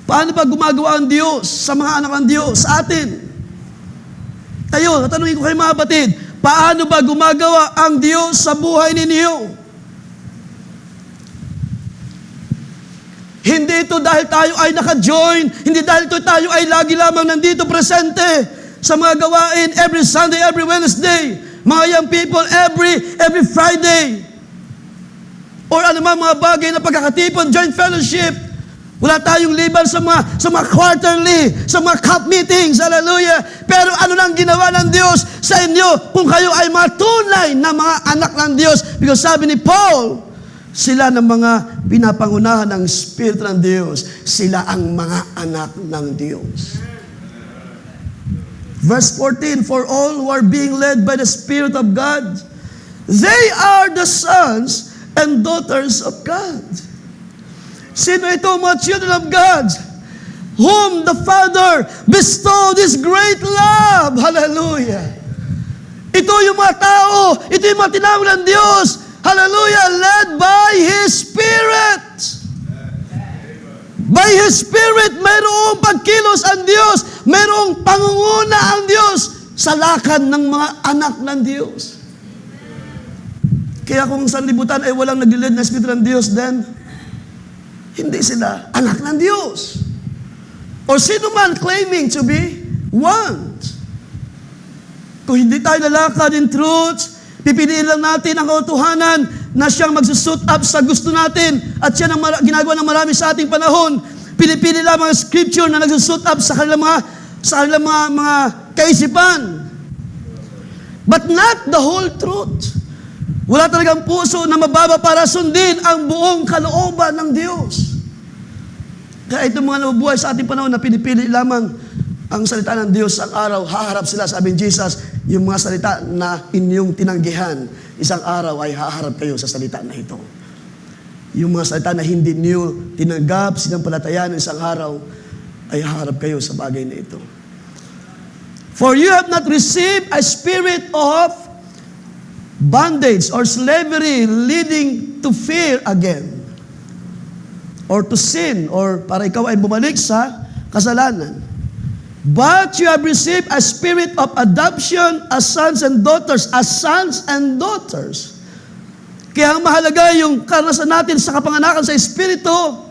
Paano ba gumagawa ang Diyos sa mga anak ng Diyos, sa atin? Tayo, tatanungin ko kayo mga batid, paano ba gumagawa ang Diyos sa buhay ninyo? Hindi ito dahil tayo ay naka-join, hindi dahil ito tayo ay lagi lamang nandito presente sa mga gawain, every Sunday, every Wednesday, mga young people, every Friday, or anumang mga bagay na pagkakatipon, joint fellowship. Wala tayong liban sa mga quarterly, sa mga camp meetings, hallelujah. Pero ano nang ginawa ng Diyos sa inyo kung kayo ay mga tunay na mga anak ng Diyos? Because sabi ni Paul, sila ng mga pinapangunahan ng Espiritu ng Diyos, sila ang mga anak ng Diyos. Verse 14, for all who are being led by the Spirit of God, they are the sons and daughters of God. Sino ito, mga children of God? Whom the Father bestowed His great love. Hallelujah. Ito yung mga tao, ito yung mga tinawag ng Diyos. Hallelujah, led by His Spirit. By By His Spirit, mayroong pagkilos ang Diyos. Mayroong pangunguna ang Diyos sa lakad ng mga anak ng Diyos. Kaya kung sanlibutan ay walang naglilid na Espiritu ng Diyos, then hindi sila anak ng Diyos. Or sino man claiming to be one. Kung hindi tayo lalakad in truth, pipiliin lang natin ang katotohanan na siyang magsusuit up sa gusto natin at siya ang ginagawa ng marami sa ating panahon. Pinipili lang mga scripture na nagsusuit up sa kanilang mga kaisipan. But not the whole truth. Wala talagang puso na mababa para sundin ang buong kalooban ng Diyos. Kaya itong mga nabubuhay sa ating panahon na pinipili lamang ang salita ng Diyos ang araw, haharap sila, sabi ni Jesus, yung mga salita na inyong tinanggihan, isang araw ay haharap kayo sa salita na ito. Yung mga salita na hindi niyo tinanggap, sinampalatayaan ng isang araw, ay haharap kayo sa bagay na ito. For you have not received a spirit of bondage or slavery leading to fear again, or to sin, or para ikaw ay bumalik sa kasalanan. But you have received a spirit of adoption as sons and daughters. As sons and daughters. Kaya ang mahalaga yung karanasan natin sa kapanganakan sa Espiritu,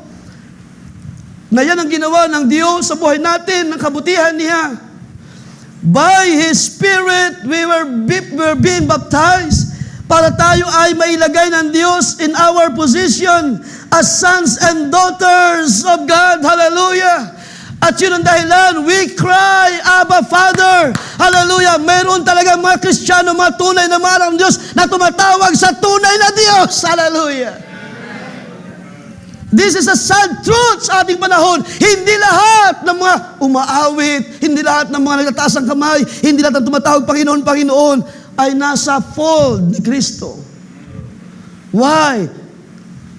na yan ang ginawa ng Diyos sa buhay natin, ng kabutihan niya. By His Spirit, we were being baptized para tayo ay mailagay ng Diyos in our position as sons and daughters of God. Hallelujah! At yun ang dahilan, we cry, Abba, Father. Hallelujah. Mayroon talaga mga Kristiyano, mga tunay na mga ng Diyos na tumatawag sa tunay na Diyos. Hallelujah. This is a sad truth sa ating panahon. Hindi lahat ng mga umaawit, hindi lahat ng mga nagtataas ng kamay, hindi lahat ng tumatawag, Panginoon, Panginoon, ay nasa fold ni Kristo. Why?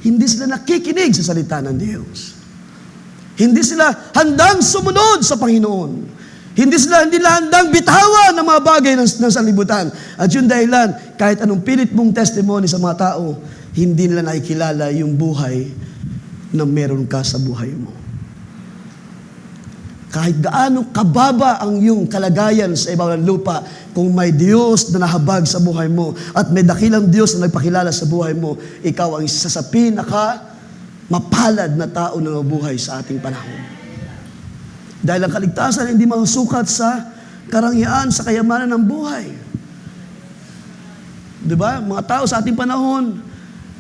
Hindi sila nakikinig sa salita ng Diyos. Hindi sila handang sumunod sa Panginoon. Hindi sila handang bitawan ng mga bagay ng sanlibutan. At yun dahilan, kahit anong pilit mong testimony sa mga tao, hindi nila nakikilala yung buhay na meron ka sa buhay mo. Kahit gaano kababa ang iyong kalagayan sa ibabaw ng lupa, kung may Diyos na nahabag sa buhay mo at may dakilang Diyos na nagpakilala sa buhay mo, ikaw ang isa sa mapalad na tao na nabuhay sa ating panahon. Dahil ang kaligtasan hindi masusukat sa karangyaan, sa kayamanan ng buhay. Diba? Mga tao sa ating panahon,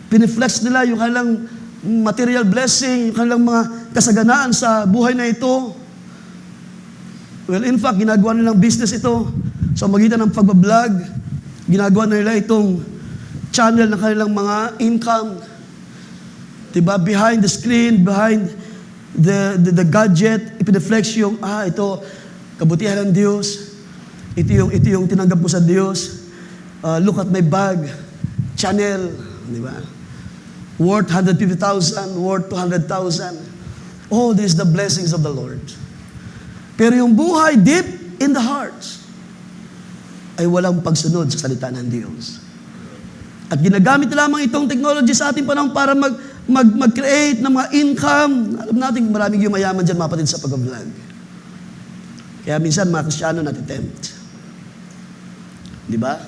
piniflex nila yung kanilang material blessing, yung kanilang mga kasaganaan sa buhay na ito. Well, in fact, ginagawa nilang business ito. So, magitan ng pagbablog, ginagawa nila itong channel ng kanilang mga income. Diba? Behind the screen, behind the gadget, ipineflex yung, ito, kabutihan ng Diyos. Ito yung tinanggap mo sa Diyos. Look at my bag. Channel. Diba? Worth 150,000, worth 200,000. Oh, this is the blessings of the Lord. Pero yung buhay deep in the hearts ay walang pagsunod sa salita ng Diyos. At ginagamit lamang itong technology sa ating panahon para mag-create ng mga income. Alam natin, maraming yumayaman dyan, mapatid sa pag-vlog. Kaya minsan, mga Kristiyano, natitempt. Di ba?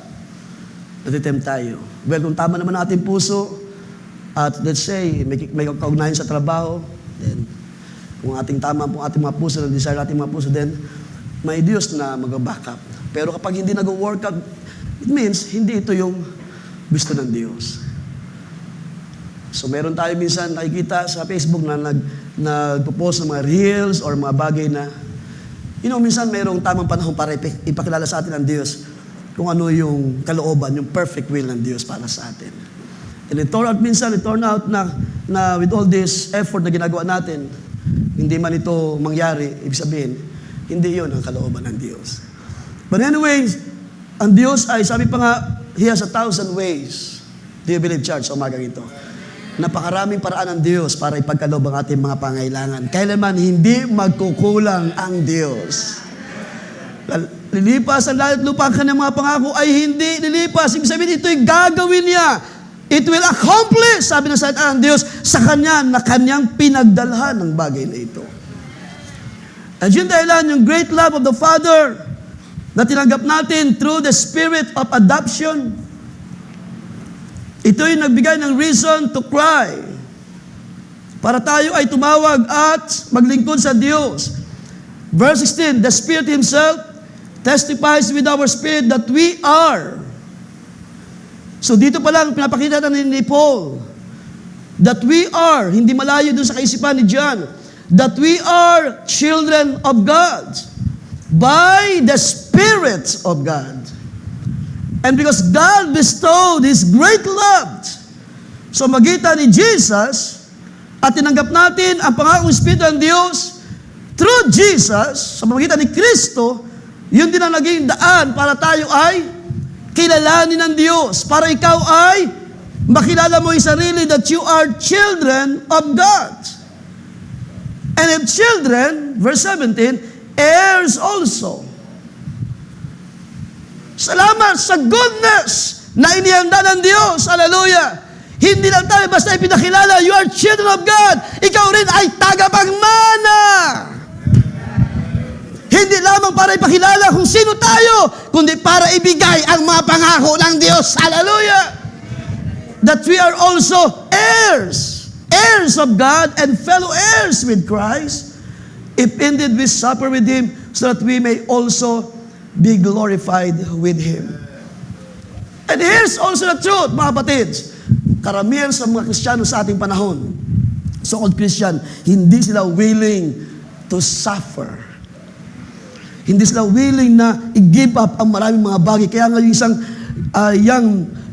Natitempt tayo. Well, kung tama naman natin puso, at let's say, may kaugnayan sa trabaho, then, kung ating tama po ating mga puso, na desire ating mga puso, then, may Diyos na mag-back up. Pero kapag hindi nag-work out, it means, hindi ito yung gusto ng Diyos. So meron tayo minsan nakikita sa Facebook na nagpo-post ng mga reels or mga bagay na, minsan mayroong tamang panahon para ipakilala sa atin ng Diyos kung ano yung kalooban, yung perfect will ng Diyos para sa atin. And it turned out na with all this effort na ginagawa natin, hindi man ito mangyari, ibig sabihin, hindi yun ang kalooban ng Diyos. But anyways, ang Diyos ay, sabi pa nga, He has 1,000 ways. Do you believe, church, sa umagang ito? Napakaraming paraan ng Diyos para ipagkaloob ang ating mga pangailangan. Kailanman hindi magkukulang ang Diyos. Lilipas ang langit lupa ang kanyang mga pangako ay hindi lilipas. Ibig sabihin, ito'y gagawin niya. It will accomplish, sabi ng salita ng Diyos, sa Kanya na Kanyang pinagdalhan ng bagay na ito. At yun dahilan, yung great love of the Father na tinanggap natin through the spirit of adoption. Ito yung nagbigay ng reason to cry para tayo ay tumawag at maglingkod sa Diyos. Verse 16, the Spirit Himself testifies with our spirit that we are. So dito pa lang, pinapakita na ni Paul, that we are, hindi malayo dun sa kaisipan ni John, that we are children of God by the Spirit of God. And because God bestowed His great love sa magitan ni Jesus, at tinanggap natin ang pangakong Espiritu ng Diyos through Jesus, sa magitan ni Kristo, yun din ang naging daan para tayo ay kilalanin ng Diyos, para ikaw ay makilala mo yung sarili that you are children of God. And if children, verse 17, heirs also. Salamat sa goodness na inihanda ng Diyos. Hallelujah. Hindi lang tayo basta ipinakilala, you are children of God. Ikaw rin ay tagapagmana. Hindi lamang para ipakilala kung sino tayo, kundi para ibigay ang mga pangako ng Diyos. Hallelujah! That we are also heirs. Heirs of God and fellow heirs with Christ, if indeed we suffer with Him, so that we may also be glorified with Him. And here's also the truth, mga kapatid. Karamihan sa mga Kristiyano sa ating panahon, so-called Christian, hindi sila willing to suffer. Hindi sila willing na i-give up ang maraming mga bagay. Kaya nga yung isang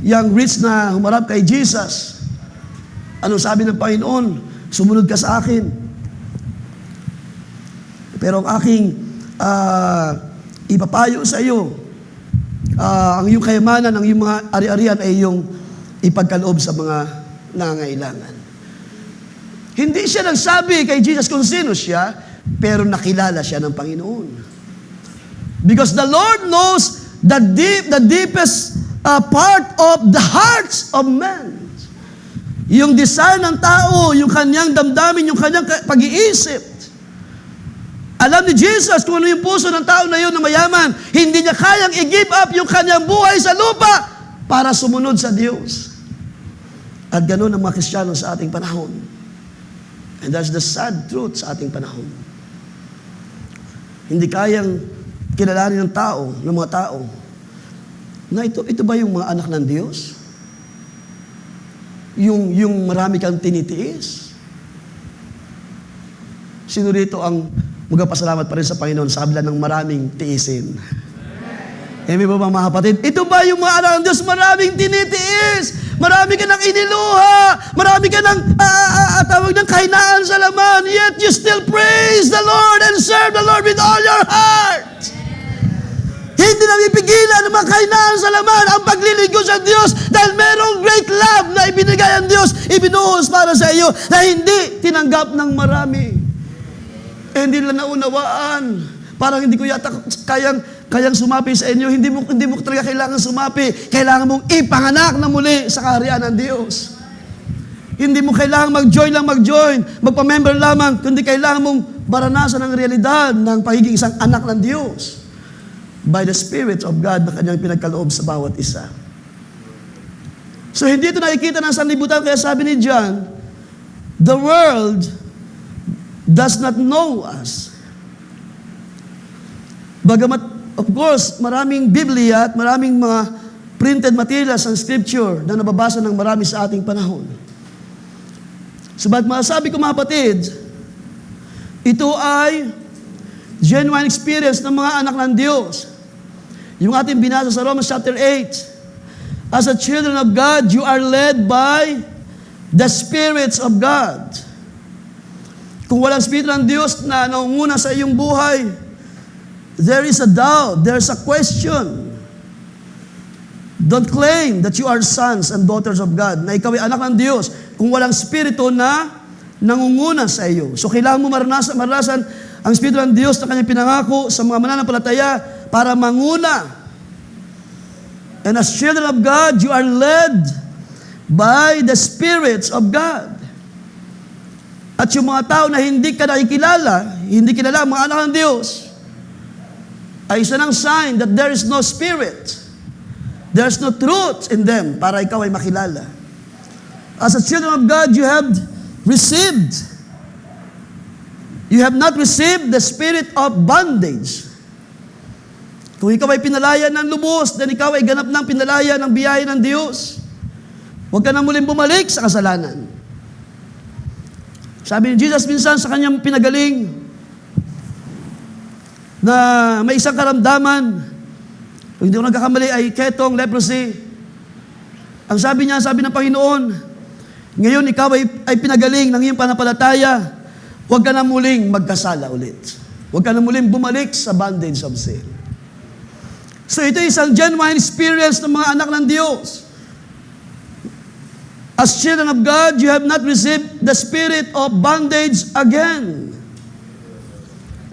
young rich na humarap kay Jesus, anong sabi ng Panginoon? Sumunod ka sa akin. Pero ang aking ipapayo sa iyo, ang iyong kayamanan, ang iyong mga ari-arian ay iyong ipagkaloob sa mga nangangailangan. Hindi siya nagsabi kay Jesus kung sino siya, pero nakilala siya ng Panginoon. Because the Lord knows the deepest part of the hearts of man. Yung desire ng tao, yung kanyang damdamin, yung kanyang pag-iisip. Alam ni Jesus kung ano yung puso ng tao na yun na mayaman. Hindi niya kayang i-give up yung kanyang buhay sa lupa para sumunod sa Diyos. At ganun ang mga Kristiyano sa ating panahon. And that's the sad truth sa ating panahon. Hindi kayang kilalanin ng tao, ng mga tao, na ito ba yung mga anak ng Diyos? Yung marami kang tinitiis? Sino rito ang magpapasalamat pa rin sa Panginoon sa kabila ng maraming tiisin? Amen ba mga kapatid? Ito ba yung mga anak ng Diyos? Maraming tinitiis. Marami ka nang iniluha. Marami ka nang tawag ng kahinaan sa laman. Yet you still praise the Lord and serve the Lord with all your heart. Hindi na ipigilan ng mga kahinaan sa laman ang paglilingkod sa Diyos dahil merong great love na ibinigay ang Diyos, ibinuhos para sa iyo na hindi tinanggap ng marami. Hindi nila naunawaan. Parang hindi ko yata kayang sumapi sa inyo. Hindi mo talaga kailangan sumapi. Kailangan mong ipanganak na muli sa kaharian ng Diyos. Hindi mo kailangan mag-join, magpa-member lamang, kundi kailangan mong maranasan ang realidad ng pagiging isang anak ng Diyos by the Spirit of God na Kanyang pinagkaloob sa bawat isa. So hindi ito nakikita ng sanlibutan, kaya sabi ni John, the world does not know us. Bagamat, of course, maraming Biblia at maraming mga printed materials ng Scripture na nababasa ng marami sa ating panahon. Sabat masasabi ko mga kapatid, ito ay genuine experience ng mga anak ng Diyos. Yung ating binasa sa Romans chapter 8, as a children of God, you are led by the spirits of God. Kung walang Espiritu ng Diyos na naunguna sa iyong buhay, there is a doubt, there's a question. Don't claim that you are sons and daughters of God, na ikaw ay anak ng Diyos, kung walang Espiritu na nangunguna sa iyo. So kailangan mo maranasan ang Espiritu ng Diyos na Kanyang pinangako sa mga mananampalataya para manguna. And as children of God, you are led by the spirits of God. At yung mga tao na hindi ka nakikilala, hindi kilala ang mga anak ng Diyos, ay isa ng sign that there is no spirit. There's no truth in them para ikaw ay makilala. As a children of God, you have received. You have not received the spirit of bondage. Kung ikaw ay pinalaya ng lubos, then ikaw ay ganap ng pinalaya ng biyaya ng Diyos. Huwag ka na muling bumalik sa kasalanan. Sabi ni Jesus minsan sa kanyang pinagaling na may isang karamdaman, kung hindi ko nagkakamali, ay ketong, leprosy. Ang sabi niya, sabi ng Panginoon, ngayon ikaw ay pinagaling ng iyong panampalataya, huwag ka na muling magkasala ulit. Huwag ka na muling bumalik sa bondage of sin. So ito isang genuine experience ng mga anak ng Diyos. As children of God, you have not received the spirit of bondage again.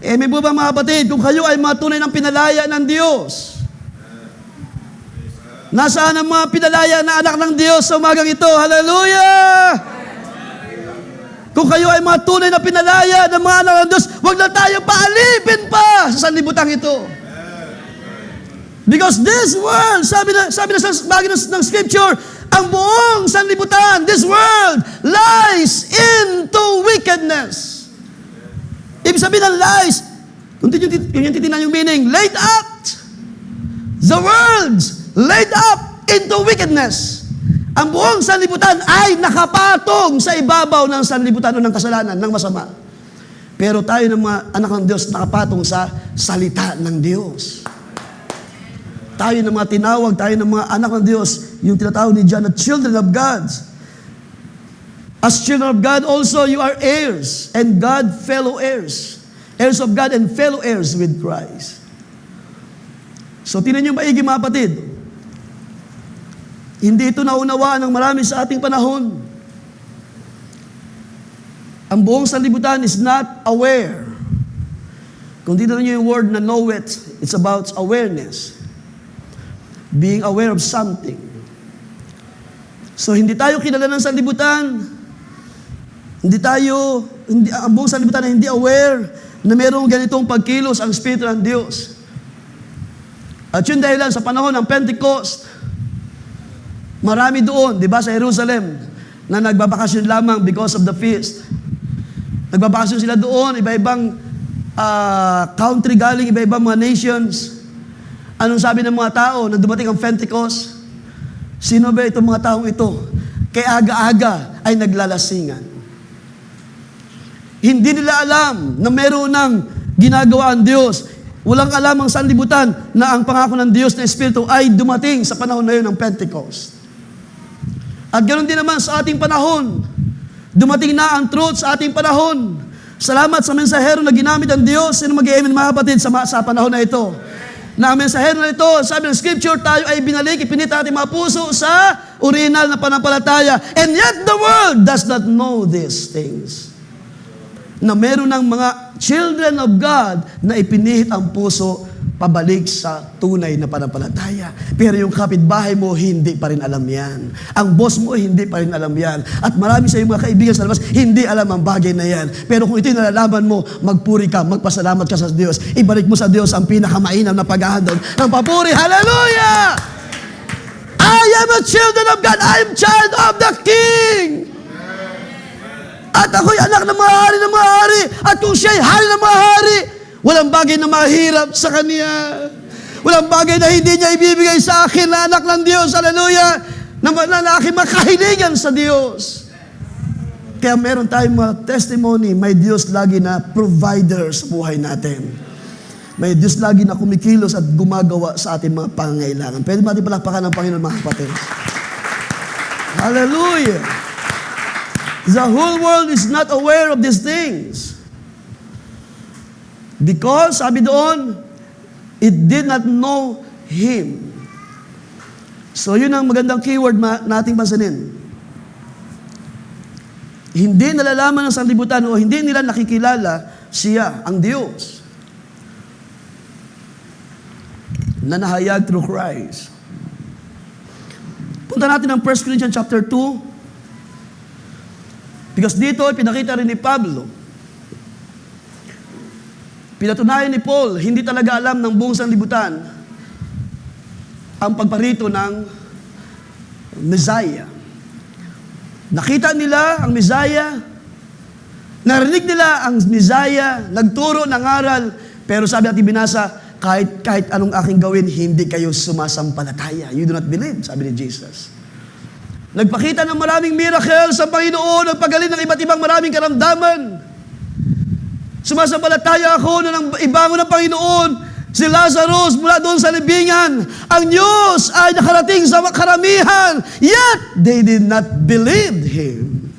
May po ba mga kapatid, kung kayo ay mga tunay ng pinalaya ng Diyos, nasaan ang mga pinalaya na anak ng Diyos sa umagang ito? Hallelujah! Kung kayo ay mga tunay na pinalaya ng mga anak ng Diyos, huwag na tayo paalipin pa sa sanlibutan ito. Because this world, sabi na sa bagay ng Scripture, ang buong sanlibutan, this world, lies into wickedness. Ibig sabihin ng lies, kung yung titinan yung meaning, laid up. The world laid up into wickedness. Ang buong sanlibutan ay nakapatong sa ibabaw ng sanlibutan o ng kasalanan, ng masama. Pero tayo ng mga anak ng Diyos nakapatong sa salita ng Diyos. Tayo ng mga tinawag, tayo ng mga anak ng Diyos, yung tinatawag ni John na children of God. As children of God also, you are heirs, and God fellow heirs. Heirs of God and fellow heirs with Christ. So, tinan niyo maigi mga kapatid. Hindi ito naunawaan ng marami sa ating panahon. Ang buong sanlibutan is not aware. Kung tinan niyo yung word na know it, it's about awareness. Being aware of something. So, hindi tayo kilala ng sanlibutan. Ang buong sanlibutan ay hindi aware na mayroong ganitong pagkilos ang Espiritu ng Diyos. At yun dahilan sa panahon ng Pentecost, marami doon, di ba, sa Jerusalem, na nagbabakasyon lamang because of the feast. Nagbabakasyon sila doon, iba-ibang country galing, iba-ibang mga nations. Anong sabi ng mga tao na dumating ang Pentecost? Sino ba itong mga taong ito? Kaya aga-aga ay naglalasingan. Hindi nila alam na meron ng ginagawa ang Diyos. Walang alam ang sanlibutan na ang pangako ng Diyos na Espiritu ay dumating sa panahon na yun ng Pentecost. At ganoon din naman sa ating panahon. Dumating na ang truth sa ating panahon. Salamat sa mensahero na ginamit ang Diyos. Sino mag-i-amen mga kapatid sa panahon na ito? Na ang mensahero na ito, sabi ng Scripture, tayo ay binalik, ipinita ating mga puso sa original na panampalataya. And yet the world does not know these things. Na meron ng mga children of God na ipinihit ang puso pabalik sa tunay na panampalataya. Pero yung kapitbahay mo, hindi pa rin alam yan. Ang boss mo, hindi pa rin alam yan. At marami sa iyong mga kaibigan sa labas, hindi alam ang bagay na yan. Pero kung ito'y nalalaman mo, magpuri ka, magpasalamat ka sa Diyos. Ibalik mo sa Diyos ang pinakamainam na paghahandog ng papuri. Hallelujah! I am a children of God. I am child of the King. At ako'y anak ng mga hari ng mga hari. At kung siya'y hari ng mga hari, walang bagay na mahirap sa Kanya. Walang bagay na hindi niya ibibigay sa akin na anak ng Diyos. Hallelujah! Na aking makahilingan sa Diyos. Kaya meron tayong mga testimony, may Diyos lagi na provider sa buhay natin. May Diyos lagi na kumikilos at gumagawa sa ating mga pangangailangan. Pwede ba natin palakpakan ng Panginoon, mga kapatid? Hallelujah! The whole world is not aware of these things. Because, sabi doon, it did not know Him. So, yun ang magandang keyword nating pansinin. Hindi nalalaman ng sanlibutan o hindi nila nakikilala siya, ang Diyos, na nahayag through Christ. Punta natin ang 1 Corinthians chapter 2. Because dito, pinakita rin ni Pablo. Pinatunayan ni Paul, hindi talaga alam ng buong sanlibutan ang pagparito ng Messiah. Nakita nila ang Messiah, narinig nila ang Messiah, nagturo ng aral, pero sabi natin binasa, kahit anong aking gawin, hindi kayo sumasampalataya. You do not believe, sabi ni Jesus. Nagpakita ng maraming miracles sa Panginoon, nagpagaling ng iba't ibang maraming karamdaman. Sumasampalataya ako na ibangon ng Panginoon si Lazarus mula doon sa libingan. Ang Diyos ay nakarating sa karamihan, yet they did not believe Him.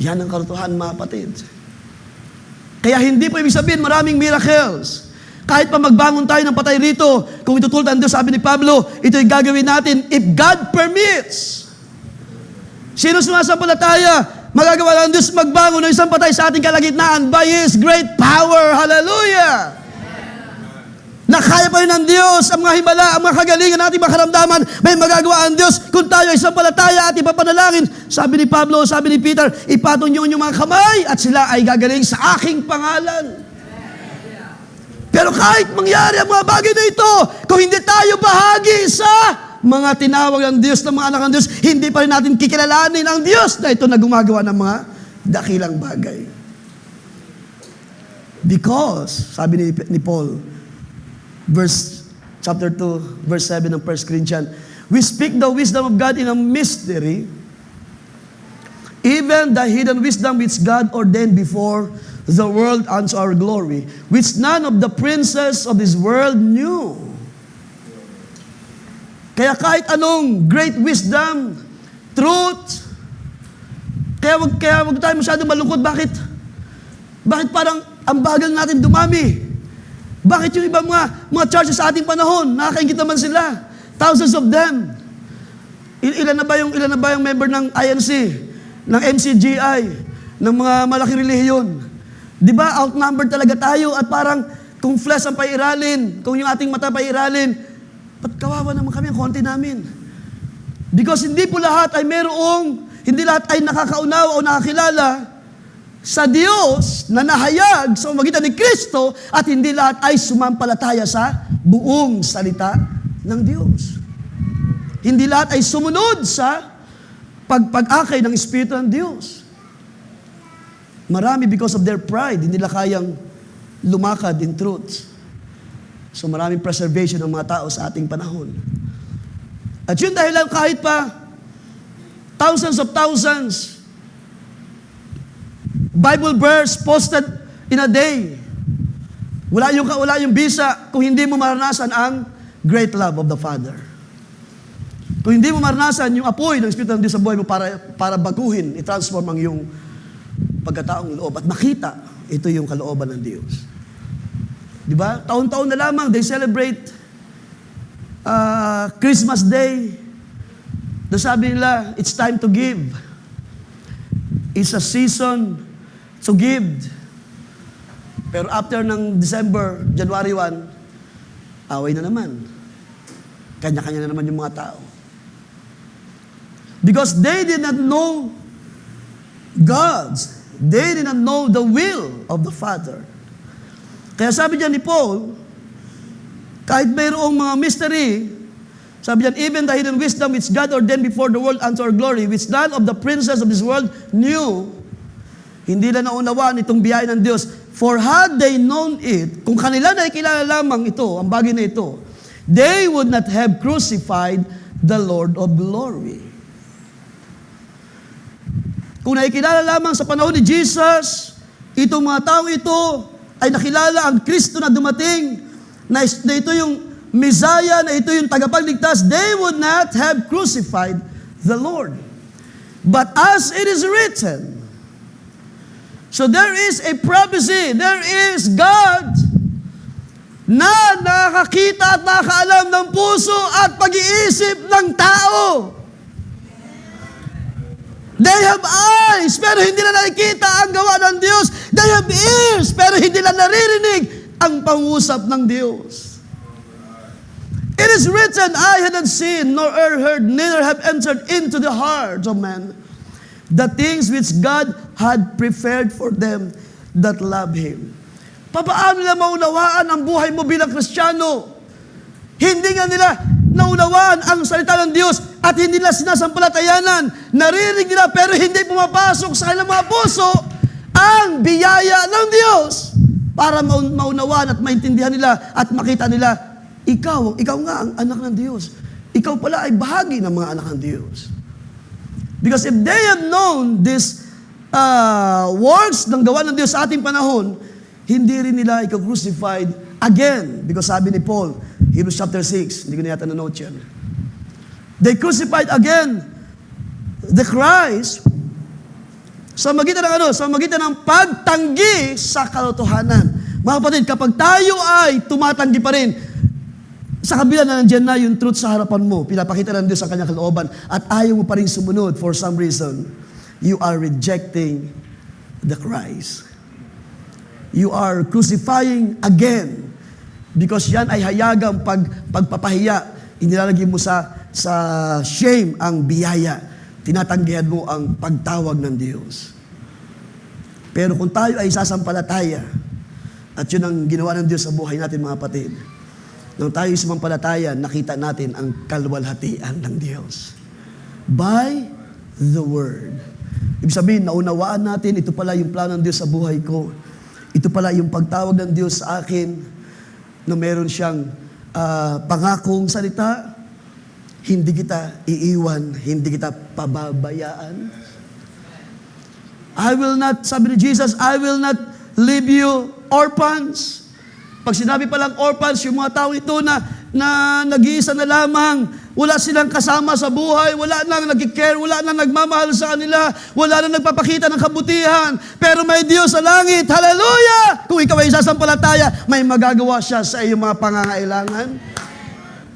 Yan ang katotohanan, mga kapatid. Kaya hindi po ibig sabihin maraming miracles. Kahit pa magbangon tayo ng patay rito, kung itutulad ang Diyos, sabi ni Pablo, ito'y gagawin natin if God permits. Sino sumasampalataya? Magagawa ng Diyos magbangon ng isang patay sa ating kalagitnaan by His great power. Hallelujah! Na kaya pa rin ng Diyos ang mga himala, ang mga kagalingan natin, mga karamdaman, may magagawa ang Diyos kung tayo ay isang palataya at ipapanalangin. Sabi ni Pablo, sabi ni Peter, ipatong niyo yung mga kamay at sila ay gagaling sa aking pangalan. Pero kahit mangyari ang mga bagay na ito, kung hindi tayo bahagi sa mga tinawag ng Diyos, ng mga anak ng Diyos, hindi pa rin natin kikilalanin ang Diyos na ito na gumagawa ng mga dakilang bagay. Because, sabi ni Paul, chapter 2, verse 7 ng 1 Corinthians, we speak the wisdom of God in a mystery, even the hidden wisdom which God ordained before the world unto our glory, which none of the princes of this world knew. Kaya kahit anong great wisdom, truth, kaya wag tayo masyadong malungkot. Bakit? Bakit parang ang bagal natin dumami? Bakit yung ibang mga churches sa ating panahon, nakakaingit naman sila? Thousands of them. Ilan na ba yung member ng INC, ng MCGI, ng mga malaking relihiyon? Di ba, outnumbered talaga tayo at parang kung flesh ang pairalin, kung yung ating mata pairalin, ba't kawawa naman kami ang konti namin? Because hindi lahat ay nakakaunawa o nakakilala sa Diyos na nahayag sa pamamagitan ni Kristo at hindi lahat ay sumampalataya sa buong salita ng Diyos. Hindi lahat ay sumunod sa pag-akay ng Espiritu ng Diyos. Marami because of their pride, hindi nila kayang lumakad in truth. So maraming preservation ng mga tao sa ating panahon. At yun dahilan kahit pa thousands of thousands Bible verse posted in a day. Wala yung bisa kung hindi mo maranasan ang great love of the Father. Kung hindi mo maranasan yung apoy ng Espiritu ng Diyos sa buhay mo para baguhin, i-transform ang iyong pagkataong loob at makita ito yung kalooban ng Diyos. Di ba? Taon-taon na lamang, they celebrate Christmas Day. Sabi nila, it's time to give. It's a season to give. Pero after ng December, January 1, away na naman. Kanya-kanya na naman yung mga tao. Because they did not know God. They did not know the will of the Father. Kaya sabi diyan ni Paul, kahit mayroong mga mystery, sabi diyan, even the hidden wisdom which God ordained before the world unto our glory, which none of the princes of this world knew, hindi na naunawaan itong biyaya ng Diyos. For had they known it, kung kanila na ikilala lamang ito, ang bagay na ito, they would not have crucified the Lord of glory. Kung nakikilala lamang sa panahon ni Jesus, itong mga taong ito ay nakilala ang Kristo na dumating, na ito yung Messiah, na ito yung tagapagligtas, they would not have crucified the Lord. But as it is written, so there is a prophecy, there is God na nakakita at nakakaalam ng puso at pag-iisip ng tao. They have eyes, pero hindi na nakikita ang gawa ng Diyos. They have ears, pero hindi na naririnig ang pangusap ng Diyos. It is written, eye had not seen, nor ear heard, neither have entered into the heart of man the things which God had prepared for them that love Him. Paano nila maunawaan ang buhay mo bilang Kristiyano? Hindi nga nila naunawaan ang salita ng Diyos at hindi nila sinasampalatayanan. Naririnig nila pero hindi pumapasok sa kanilang mga puso ang biyaya ng Diyos para maunawaan at maintindihan nila at makita nila, ikaw nga ang anak ng Diyos. Ikaw pala ay bahagi ng mga anak ng Diyos. Because if they have known this works ng gawa ng Diyos sa ating panahon, hindi rin nila ika-crucified again. Because sabi ni Paul, Hebrews chapter 6, hindi ko na yata na-note yan. They crucified again the Christ sa magitan ng Sa magitan ng pagtanggi sa katotohanan. Mga kapatid, kapag tayo ay tumatanggi pa rin, sa kabila na nandiyan na yung truth sa harapan mo, pinapakita ng Diyos ang kanyang kalooban, at ayaw mo pa rin sumunod for some reason, you are rejecting the Christ. You are crucifying again. Because yan ay hayagang pagpapahiya. Inilalagay mo sa shame ang biyaya. Tinatanggihan mo ang pagtawag ng Diyos. Pero kung tayo ay sasampalataya, at yun ang ginawa ng Diyos sa buhay natin, mga kapatid, nang tayo sumampalataya, nakita natin ang kalwalhatian ng Diyos. By the Word. Ibig sabihin, naunawaan natin, ito pala yung plano ng Diyos sa buhay ko. Ito pala yung pagtawag ng Diyos sa akin na meron siyang pangakong salita. Hindi kita iiwan, hindi kita pababayaan. Sabi ni Jesus, I will not leave you orphans. Pag sinabi palang orphans, yung mga tao ito na nag-iisa na lamang, wala silang kasama sa buhay, wala nang nag-care, wala nang nagmamahal sa kanila, wala nang nagpapakita ng kabutihan, pero may Diyos sa langit. Hallelujah! Kung ikaw ay sasampalataya, may magagawa siya sa iyong mga pangangailangan.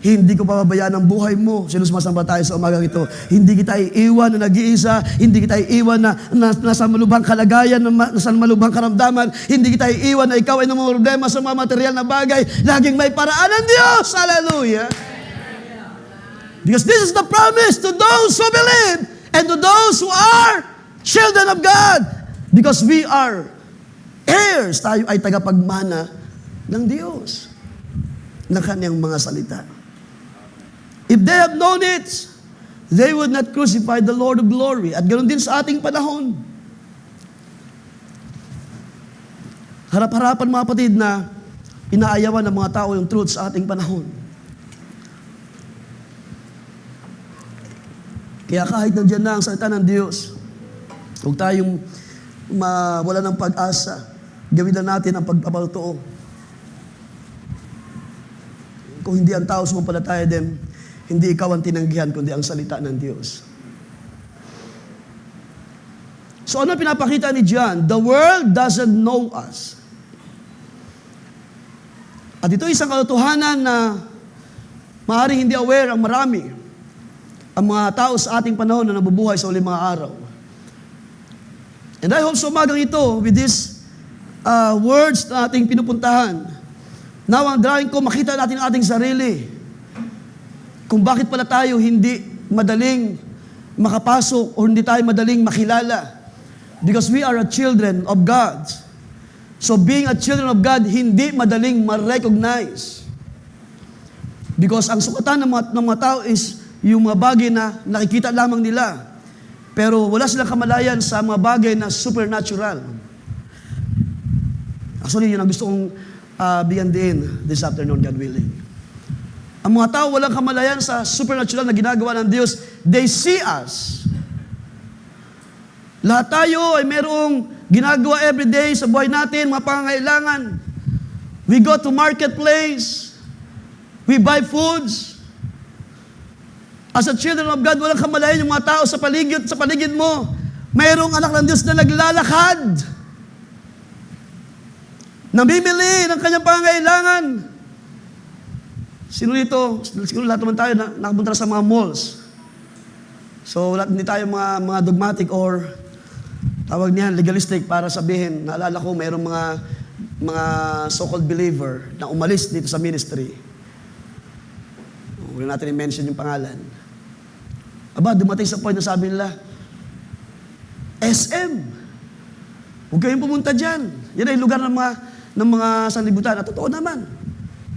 Hindi ko pababayaan ang buhay mo. Sino sumasampalataya sa umagang ito? Hindi kita iiwan na nag-iisa. Hindi kita iiwan na nasa malubhang kalagayan, nasa malubhang karamdaman. Hindi kita iiwan na ikaw ay namang problema sa mga material na bagay. Laging may paraan ng Diyos. Hallelujah! Because this is the promise to those who believe and to those who are children of God. Because we are heirs. Tayo ay tagapagmana ng Diyos, ng Kanyang mga salita. If they have known it, they would not crucify the Lord of glory. At ganoon din sa ating panahon. Harap-harapan, mga kapatid, na inaayawan ng mga tao yung truth sa ating panahon. Kaya kahit nandiyan na ang salita ng Diyos, huwag tayong wala ng pag-asa. Gawin na natin ang pagpapalutoo. Kung hindi ang tao sumampalataya din, hindi ikaw ang tinanggihan, kundi ang salita ng Diyos. So ano pinapakita ni John? The world doesn't know us. At ito isang katotohanan na maaaring hindi aware ang marami. Ang mga tao sa ating panahon na nabubuhay sa uling mga araw. And I hope sa umagang ito, with these words na ating pinupuntahan, now ang drawing ko, makita natin ang ating sarili. Kung bakit pala tayo hindi madaling makapasok o hindi tayo madaling makilala. Because we are a children of God. So being a children of God, hindi madaling ma-recognize. Because ang sukatan ng mga tao is yung mga bagay na nakikita lamang nila. Pero wala silang kamalayan sa mga bagay na supernatural. Actually, yun ang gusto kong bigyan din this afternoon, God willing. Ang mga tao walang kamalayan sa supernatural na ginagawa ng Diyos. They see us. Lahat tayo ay merong ginagawa everyday sa buhay natin, mga pangangailangan. We go to marketplace. We buy foods. As a children of God, walang kamalayan yung mga tao sa paligid mo. Mayroong anak ng Diyos na naglalakad. Namimili ng kanyang pangangailangan. Sino dito? Siguro lahat naman tayo nakapunta sa mga malls. So, hindi tayo mga dogmatic or tawag niyan, legalistic para sabihin. Naalala ko, mayroong mga so-called believer na umalis dito sa ministry. Huwag natin i-mention yung pangalan. Aba, dumating sa point na sabi nila, SM. Huwag kayong pumunta dyan. Yan ay lugar ng mga sanlibutan. At totoo naman.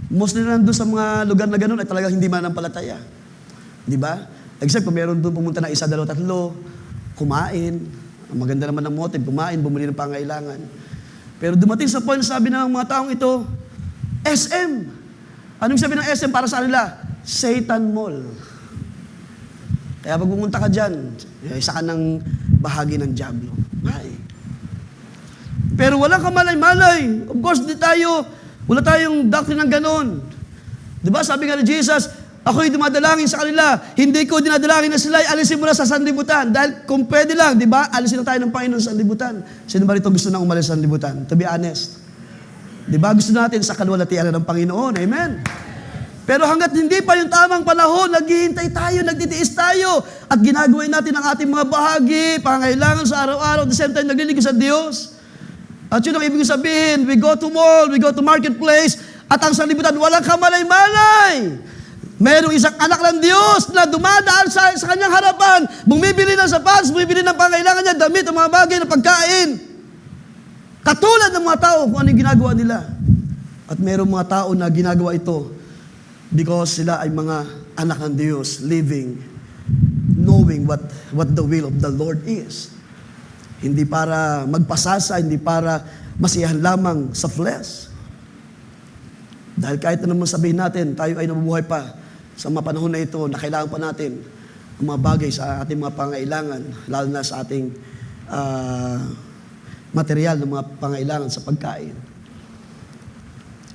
Mostly na nandun sa mga lugar na ganun ay talagang hindi mananampalataya. Di ba? Except kung meron doon pumunta na 1, 2, 3, kumain. Ang maganda naman ng motive, kumain, bumili ng pangailangan. Pero dumating sa point, sabi ng mga taong ito, SM. Anong sabi ng SM para sa kanila? Satan Mall. Kaya pag pumunta ka dyan, isa ka ng bahagi ng Diablo. Ay. Pero walang kamalay-malay. Of course, wala tayong doctrine ng ganon. Diba? Sabi nga ni Jesus, ako'y dumadalangin sa kanila. Hindi ko dinadalangin na sila, alisin mo na sa sanlibutan. Dahil kung pwede lang, diba? Alisin na tayo ng Panginoon sa sanlibutan. Sino ba rito gusto nang umalis sa sanlibutan? To be honest. Diba? Gusto natin sa kaluwalhatian ng Panginoon. Amen. Pero hanggat hindi pa yung tamang panahon, naghihintay tayo, nagtitiis tayo, at ginagawin natin ang ating mga bahagi, pangailangan sa araw-araw, at the same time, naglilingkod sa Diyos. At yun ang ibig sabihin, we go to mall, we go to marketplace, at ang sanlibutan, walang kamalay-malay. Mayroong isang anak ng Diyos na dumadaan sa kanyang harapan, bumibili ng sapatos, bumibili ng pangailangan niya, damit, ang mga bagay na pagkain. Katulad ng mga tao kung ano yung ginagawa nila. At mayroong mga tao na ginagawa ito because sila ay mga anak ng Diyos, living, knowing what the will of the Lord is. Hindi para magpasasa, hindi para masiyahan lamang sa flesh. Dahil kahit na naman sabihin natin, tayo ay nabubuhay pa sa mga panahon na ito na kailangan pa natin ang mga bagay sa ating mga pangailangan, lalo na sa ating material ng mga pangailangan sa pagkain.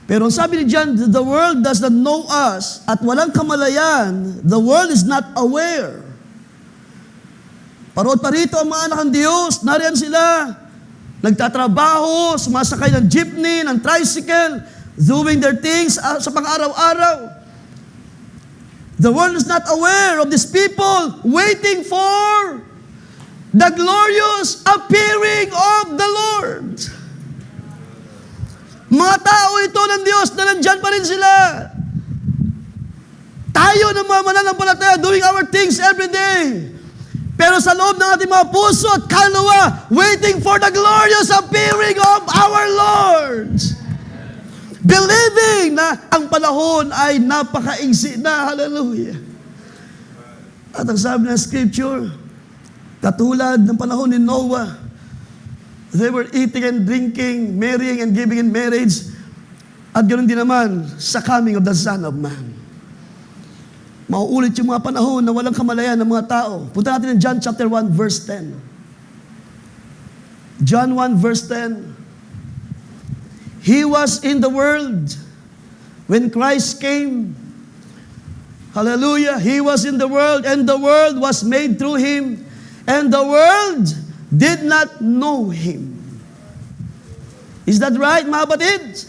Pero sabi ni John, the world does not know us at walang kamalayan, the world is not aware. Parod pa rito ang mga anak ng Diyos, nariyan sila, nagtatrabaho, sumasakay ng jeepney, ng tricycle, doing their things sa pang-araw-araw. The world is not aware of these people waiting for the glorious appearing of the Lord. Mga tao ito ng Diyos na nandyan pa rin sila. Tayo ng mga mananampalataya doing our things every day. Pero sa loob ng ating mga puso at kaluluwa, waiting for the glorious appearing of our Lord. Believing na ang panahon ay napakaigsi na. Hallelujah. At ang sabi ng Scripture, katulad ng panahon ni Noah, they were eating and drinking, marrying and giving in marriage, at ganoon din naman sa coming of the Son of Man. Mauulit yung mga panahon na walang kamalayan ng mga tao. Punta natin in John chapter 1, verse 10. John 1, verse 10. He was in the world when Christ came. Hallelujah. He was in the world and the world was made through Him. And the world did not know Him. Is that right, mga batid?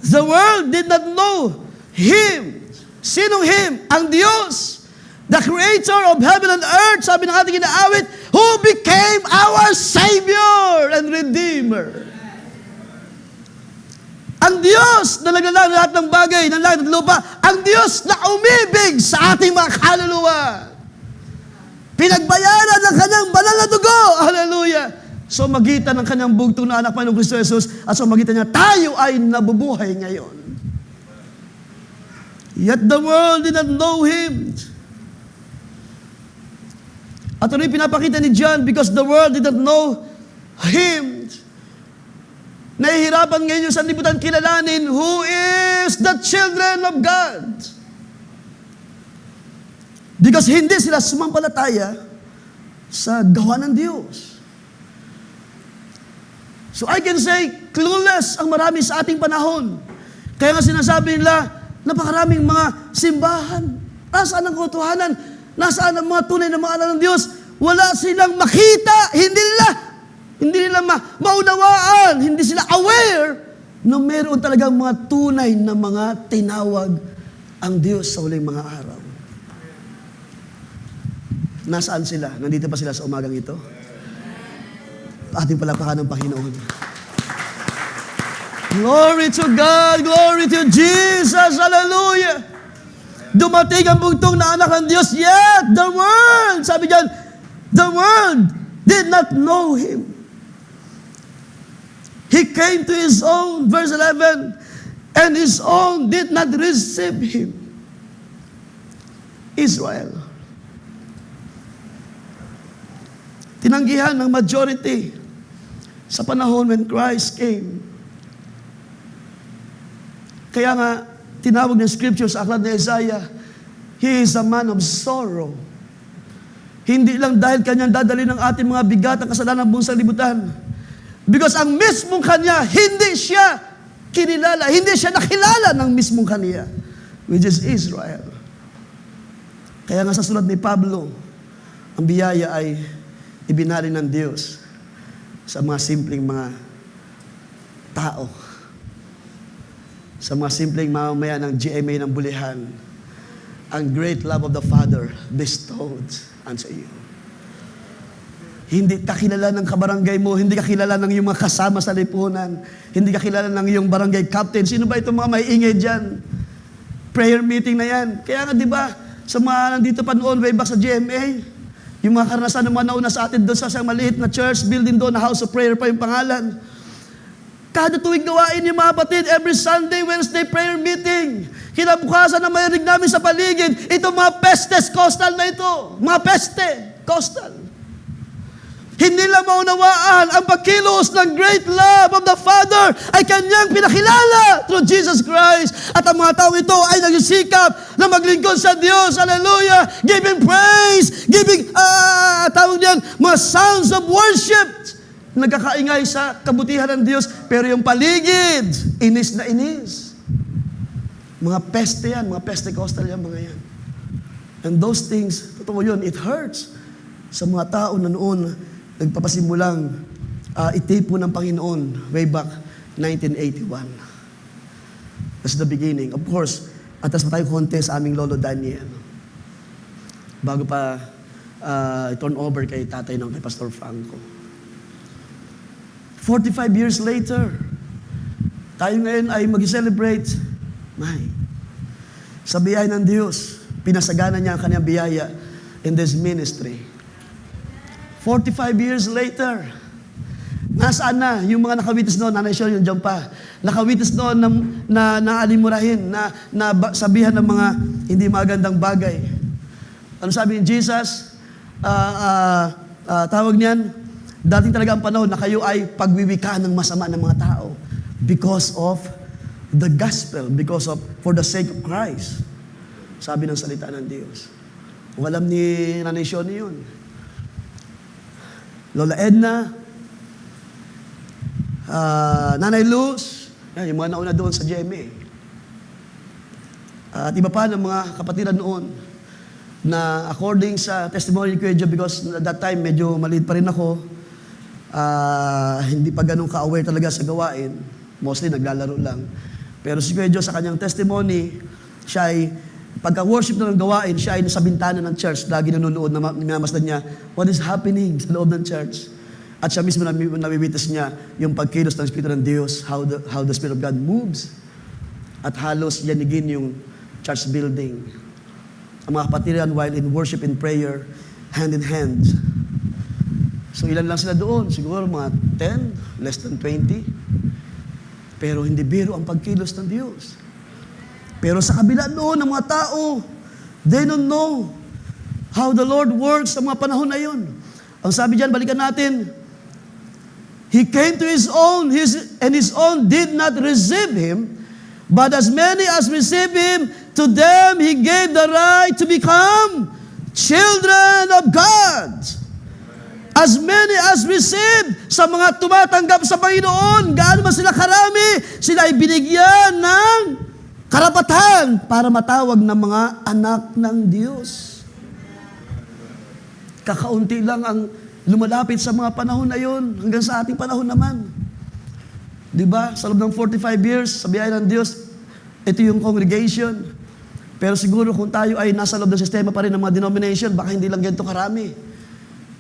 The world did not know Him. Sinong Him? Ang Diyos, the Creator of heaven and earth, sabi ng ating inaawit, who became our Savior and Redeemer. Ang Diyos na naglalang lahat ng bagay, ng langit at lupa, ang Diyos na umibig sa ating mga kaluluwa. Pinagbayaran ng kanyang banal na dugo. Hallelujah. So magitan ng kanyang bugtong na anak pa ng Kristo Jesus at so magitan niya, tayo ay nabubuhay ngayon. Yet the world did not know Him. At ano yung pinapakita ni John? Because the world did not know Him. Nahihirapan ngayon yung sanlibutan kilalanin who is the children of God. Because hindi sila sumampalataya sa gawa ng Diyos. So I can say, clueless ang marami sa ating panahon. Kaya nga sinasabi nila, napakaraming mga simbahan. Nasaan ang katotohanan? Nasaan ang mga tunay na mga anak ng Diyos? Wala silang makita. Hindi nila maunawaan. Hindi sila aware na meron talagang mga tunay na mga tinawag ang Diyos sa huling mga araw. Nasaan sila? Nandito pa sila sa umagang ito? Ating palakpakan ng Panginoon. Glory to God! Glory to Jesus! Hallelujah! dumating ang bugtong na anak ng Diyos, yet the world, sabi diyan, the world did not know Him. He came to His own, verse 11, and His own did not receive Him. Israel. Tinanggihan ng majority sa panahon when Christ came. Kaya nga, tinawag ng Scripture sa aklat ni Isaiah, He is a man of sorrow. Hindi lang dahil Kanyang dadali ng ating mga bigat ang kasalanan ng buong sanlibutan. Because ang mismong Kanya, hindi siya kinilala, hindi siya nakilala ng mismong Kanya, which is Israel. Kaya nga sa sulat ni Pablo, ang biyaya ay ibinali ng Diyos sa mga simpleng mga tao. Sa mga simpleng mamamayan ng GMA ng Bulihan, ang great love of the Father bestowed unto you. Hindi ka kilala ng kabarangay mo, hindi ka kilala ng iyong mga kasama sa lipunan, hindi ka kilala ng iyong barangay captain. Sino ba itong mga may ingay dyan? Prayer meeting na yan. Kaya nga, di ba, sa mga nandito pa noon, way back sa GMA, yung mga karanasan ng mga nauna sa atin doon sa isang maliit na church building doon, na house of prayer pa yung pangalan. Kada tuwing gawain yung mga kapatid, every Sunday, Wednesday prayer meeting. Kinabukasan na mayroon namin sa paligid, ito mga pestes coastal na ito. Mga peste coastal. Hindi lang maunawaan ang pagkilos ng great love of the Father ay Kanyang pinakilala through Jesus Christ. At ang mga tao ito ay nagsisikap na maglingkod sa Diyos. Hallelujah! Giving praise, giving, tawag niyan, mga sounds of worship. Nagkakaingay sa kabutihan ng Diyos, pero yung paligid, inis na inis. Mga peste yan, mga peste coastal yan, mga yan. And those things, totoo yun, it hurts sa mga tao na noon nagpapasimulang itipo ng Panginoon way back 1981. That's the beginning. Of course, atas pa tayo konti sa aming Lolo Daniel. Bago pa turn over kay tatay ng kay Pastor Franco. 45 years later, tayo ngayon ay mag-celebrate. Sa biyaya ng Diyos, pinasagana niya ang kanyang biyaya in this ministry. 45 years later, nasaan na yung mga nakawitis noon, Nanay Shirley, yung dyan pa, nakawitis noon na naalimurahin, na sabihan ng mga hindi magandang bagay. Ano sabi ni Jesus? Tawag niyan, dating talaga ang panahon na kayo ay pagwiwikaan ng masama ng mga tao because of the gospel, for the sake of Christ. Sabi ng salita ng Diyos. Kung alam ni Nanay Shirley yun. Lola Edna, Nanay Luz, yan, yung mga nauna doon sa GMA. At iba pa ng mga kapatiran noon na according sa testimony ni Kuya Joe, because at that time medyo maliit pa rin ako, hindi pa ganun ka-aware talaga sa gawain, mostly naglalaro lang. Pero si Kuya Joe sa kanyang testimony, siya ay pagka-worship na ng gawain, siya ay nasa bintana ng church, lagi nanonood, minamasdan niya, what is happening sa loob ng church? At siya mismo nawiwitness niya yung pagkilos ng Espiritu ng Diyos, how the Spirit of God moves. At halos yanigin yung church building. Ang mga kapatiran, while in worship and prayer, hand in hand. So ilan lang sila doon? Siguro mga 10, less than 20. Pero hindi biro ang pagkilos ng Diyos. Pero sa kabila noon ng mga tao, they don't know how the Lord works sa mga panahon na yun. Ang sabi dyan, balikan natin, He came to His own, and His own did not receive Him, but as many as received Him, to them He gave the right to become children of God. As many as received, sa mga tumatanggap sa Panginoon, gaano man sila karami, sila ay binigyan ng karapatan para matawag ng mga anak ng Diyos. Kakaunti lang ang lumalapit sa mga panahon na yun, hanggang sa ating panahon naman. Diba? Sa loob ng 45 years, sa biyaya ng Diyos, ito yung congregation. Pero siguro kung tayo ay nasa loob ng sistema pa rin ng mga denomination, baka hindi lang ganito karami.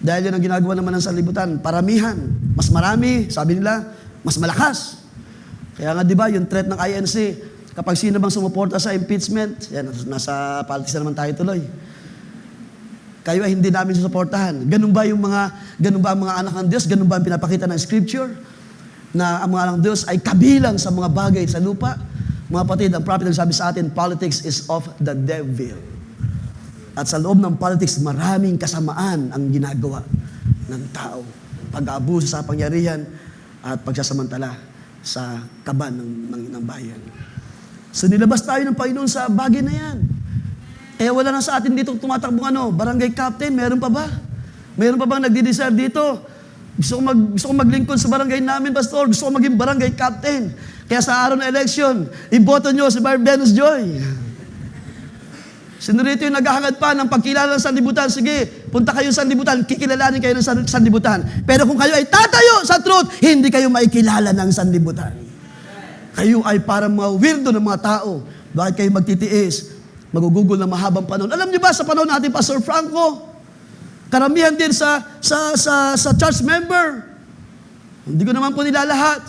Dahil yan ang ginagawa naman ng sanlibutan, paramihan. Mas marami, sabi nila, mas malakas. Kaya nga diba, yung threat ng INC, kapag sino bang sumuporta sa impeachment, yan, nasa politics na naman tayo tuloy. Kayo ay hindi namin susuportahan. Ganun ba ang mga anak ng Diyos? Ganun ba ang pinapakita ng Scripture? Na ang mga anak ng Diyos ay kabilang sa mga bagay sa lupa? Mga kapatid, ang prophet nagsabi sa atin, politics is of the devil. At sa loob ng politics, maraming kasamaan ang ginagawa ng tao. Pag-aabuso sa pangyarihan at pagsasamantala sa kaban ng bayan. So nilabas tayo ng Panginoon sa bagay na yan. Kaya wala na sa atin dito tumatakbong barangay captain, meron pa ba? Meron pa bang nagdi-desire dito? Gusto ko maglingkod sa barangay namin, pastor. Gusto ko maging barangay captain. Kaya sa araw ng election, iboto nyo si Barb Venus Joy. Sino rito yung naghahangad pa ng pagkilala ng sanlibutan? Sige, punta kayo sa sanlibutan, kikilalanin kayo ng sanlibutan. Pero kung kayo ay tatayo sa truth, hindi kayo maikilala ng sanlibutan. Kayo ay parang mga weirdo ng mga tao. Bakit kayo magtitiis? Magugugol ng mahabang panahon. Alam niyo ba sa panahon natin, Pastor Franco, karamihan din sa church member. Hindi ko naman po nila lahat.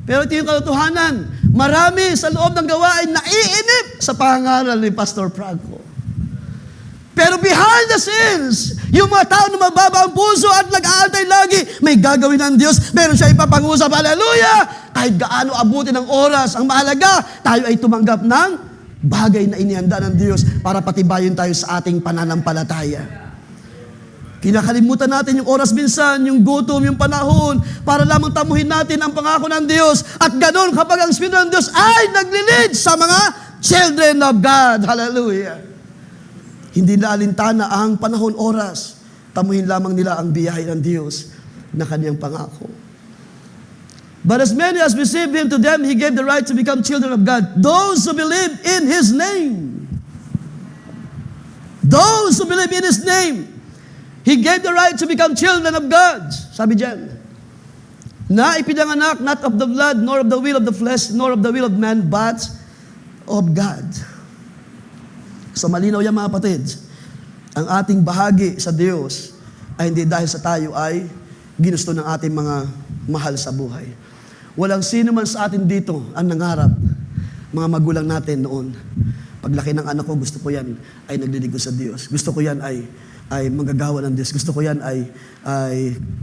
Pero ito yung katotohanan. Marami sa loob ng gawain naiinip sa pangaral ni Pastor Franco. Pero behind the scenes, yung mga tao na mababa ang puso at nag-aantay lagi, may gagawin ng Diyos, meron siya ipapangusap, hallelujah! Kahit gaano abutin ng oras, ang mahalaga, tayo ay tumanggap ng bagay na inihanda ng Diyos para patibayin tayo sa ating pananampalataya. Kinakalimutan natin yung oras minsan, yung gutom, yung panahon, para lamang tamuhin natin ang pangako ng Diyos. At ganun kapag ang Espiritu ng Diyos ay naglilid sa mga children of God. Hallelujah. Hindi na alintana ang panahon, oras. Tamuhin lamang nila ang biyahe ng Diyos na kanyang pangako. But as many as received Him, to them He gave the right to become children of God. Those who believe in His name. Those who believe in His name. He gave the right to become children of God. Sabi dyan, na ipinanganak not of the blood, nor of the will of the flesh, nor of the will of man, but of God. So malinaw yan mga kapatid, ang ating bahagi sa Diyos ay hindi dahil sa tayo ay ginusto ng ating mga mahal sa buhay. Walang sino man sa atin dito ang nangarap, mga magulang natin noon. Paglaki ng anak ko, gusto ko yan ay nagliligo sa Diyos. Gusto ko yan ay manggagawa ng Diyos. Gusto ko yan ay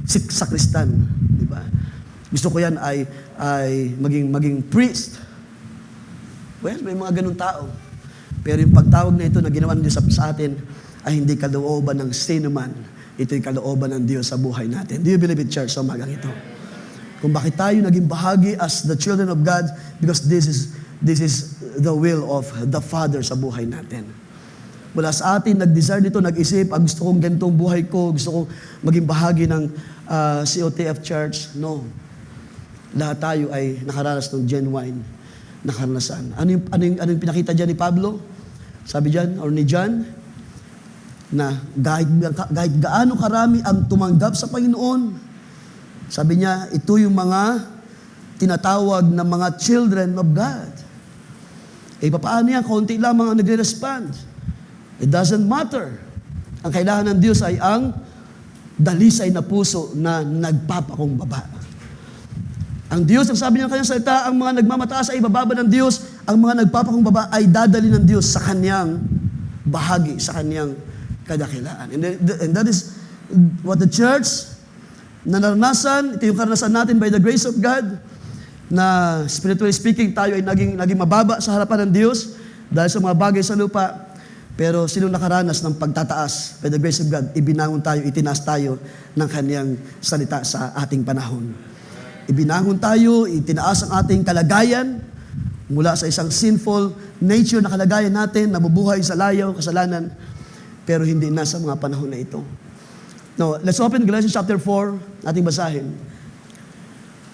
sakristan. Di ba? Gusto ko yan ay maging priest. Well, may mga ganun tao. Pero yung pagtawag na ito na ginawa ng Diyos sa atin ay hindi kalooban ng sino man. Ito yung kalooban ng Diyos sa buhay natin. Do you believe it, church, sa umagang ito? Kung bakit tayo naging bahagi as the children of God, because this is the will of the Father sa buhay natin. Wala sa atin, nag-desire dito, nag-isip, gusto kong ganitong buhay ko, gusto kong maging bahagi ng COTF Church. No. Lahat tayo ay nakaranas ng genuine na karanasan. Ano yung pinakita dyan ni Pablo? Sabi dyan, or ni John, na kahit gaano karami ang tumanggap sa Panginoon, sabi niya, ito yung mga tinatawag na mga children of God. Paano yan? Kaunti lamang ang nagre-respond. It doesn't matter. Ang kailangan ng Diyos ay ang dalisay na puso na nagpapakumbaba. Ang Diyos, ang sabi niya kanyang salita, ang mga nagmamataas ay ibababa ng Diyos, ang mga nagpapakumbaba ay dadali ng Diyos sa kanyang bahagi, sa kanyang kadakilaan. And that is what the church na naranasan, ito yung karanasan natin by the grace of God, na spiritually speaking, tayo ay naging mababa sa harapan ng Diyos dahil sa mga bagay sa lupa. Pero sino nakaranas ng pagtataas by the grace of God, ibinangon tayo, itinaas tayo ng kanyang salita sa ating panahon. Ibinangon tayo, itinaas ang ating kalagayan mula sa isang sinful nature na kalagayan natin, nabubuhay sa layaw, kasalanan, pero hindi na sa mga panahon na ito. Now, let's open Galatians chapter 4, ating basahin.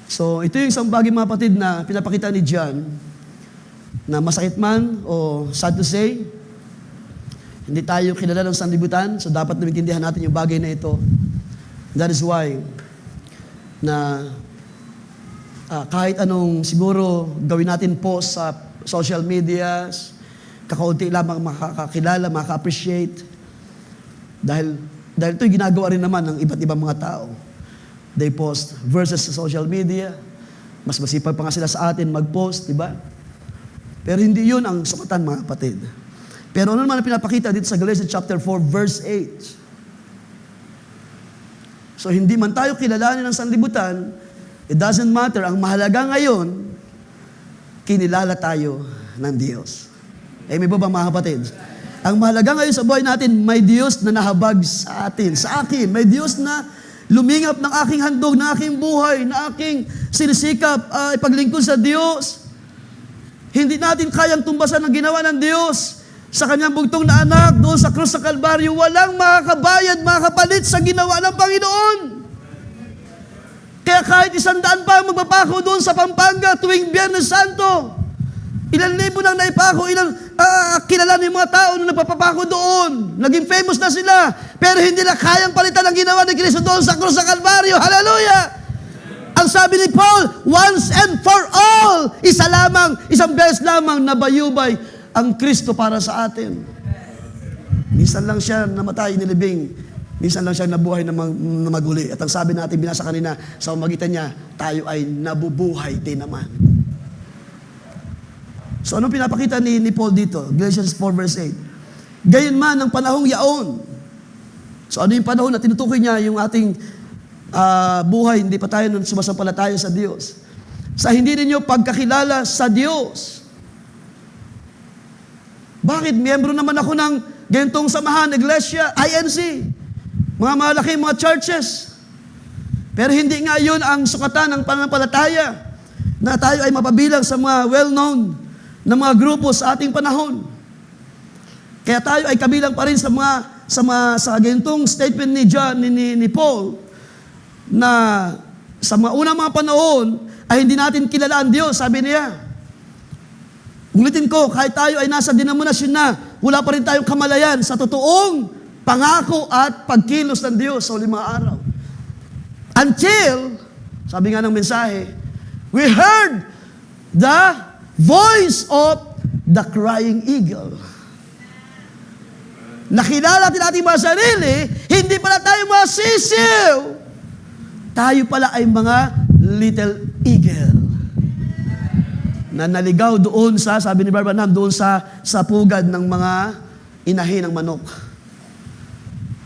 So, ito yung isang bagay mga kapatid na pinapakita ni John, na masakit man o sad to say, hindi tayo kilala ng sanlibutan, so dapat namintindihan natin yung bagay na ito. That is why, na kahit anong siguro gawin natin post sa social media, kakaunti lamang makakakilala, makaka-appreciate, dahil ito'y ginagawa rin naman ng iba't ibang mga tao. They post verses sa social media. Mas masipag pa nga sila sa atin mag-post, di ba? Pero hindi yun ang sukatan, mga kapatid. Pero ano naman ang pinapakita dito sa Galatians chapter 4, verse 8? So hindi man tayo kilalanin ng sanlibutan, it doesn't matter. Ang mahalaga ngayon, kinilala tayo ng Diyos. May ba mga kapatid? Ang mahalaga ngayon sa buhay natin, may Diyos na nahabag sa atin, sa akin. May Diyos na lumingap ng aking handog, ng aking buhay, na aking sinisikap ipaglingkod sa Diyos. Hindi natin kayang tumbasan ang ginawa ng Diyos sa kanyang bugtong na anak doon sa krus sa Kalbaryo. Walang makakabayad, makapalit sa ginawa ng Panginoon. Kaya kahit 100 pa ang magpapako doon sa Pampanga tuwing Biyernes Santo, ilang libo nang naipako, kilala ng mga tao na nagpapapako doon. Naging famous na sila. Pero hindi na kayang palitan ang ginawa ni Kristo doon sa krus sa Kalbaryo. Hallelujah! Ang sabi ni Paul, once and for all, isa lamang, isang beses lamang nabayubay ang Kristo para sa atin. Minsan lang siya namatay, nilibing. Minsan lang siya nabuhay na maguli. At ang sabi natin, binasa kanina, sa umagitan niya, tayo ay nabubuhay din naman. So anong pinapakita ni Paul dito? Galatians 4 verse 8. Gayon man ang panahong yaon. So ano yung panahon na tinutukoy niya yung ating buhay, hindi pa tayo sumasampalataya sa Diyos. Sa hindi ninyo pagkakilala sa Diyos. Bakit? Miyembro naman ako ng ganitong samahan, iglesia, INC. Mga malaking mga churches. Pero hindi nga yun ang sukatan ng pananampalataya na tayo ay mapabilang sa mga well-known na mga grupo sa ating panahon. Kaya tayo ay kabilang pa rin sa ganitong statement ni Paul, na sa mga unang mga panahon ay hindi natin kilala ang Diyos, sabi niya. Ulitin ko, kahit tayo ay nasa denominasyon na, wala pa rin tayong kamalayan sa totoong pangako at pagkilos ng Diyos sa uling mga araw. Until, sabi nga ng mensahe, we heard the voice of the crying eagle. Nakilala natin ating mga sarili, hindi pala tayo masisiw. Tayo pala ay mga little eagle na naligaw doon sa, sabi ni Brother Branham, doon sa pugad ng mga inahin ng manok.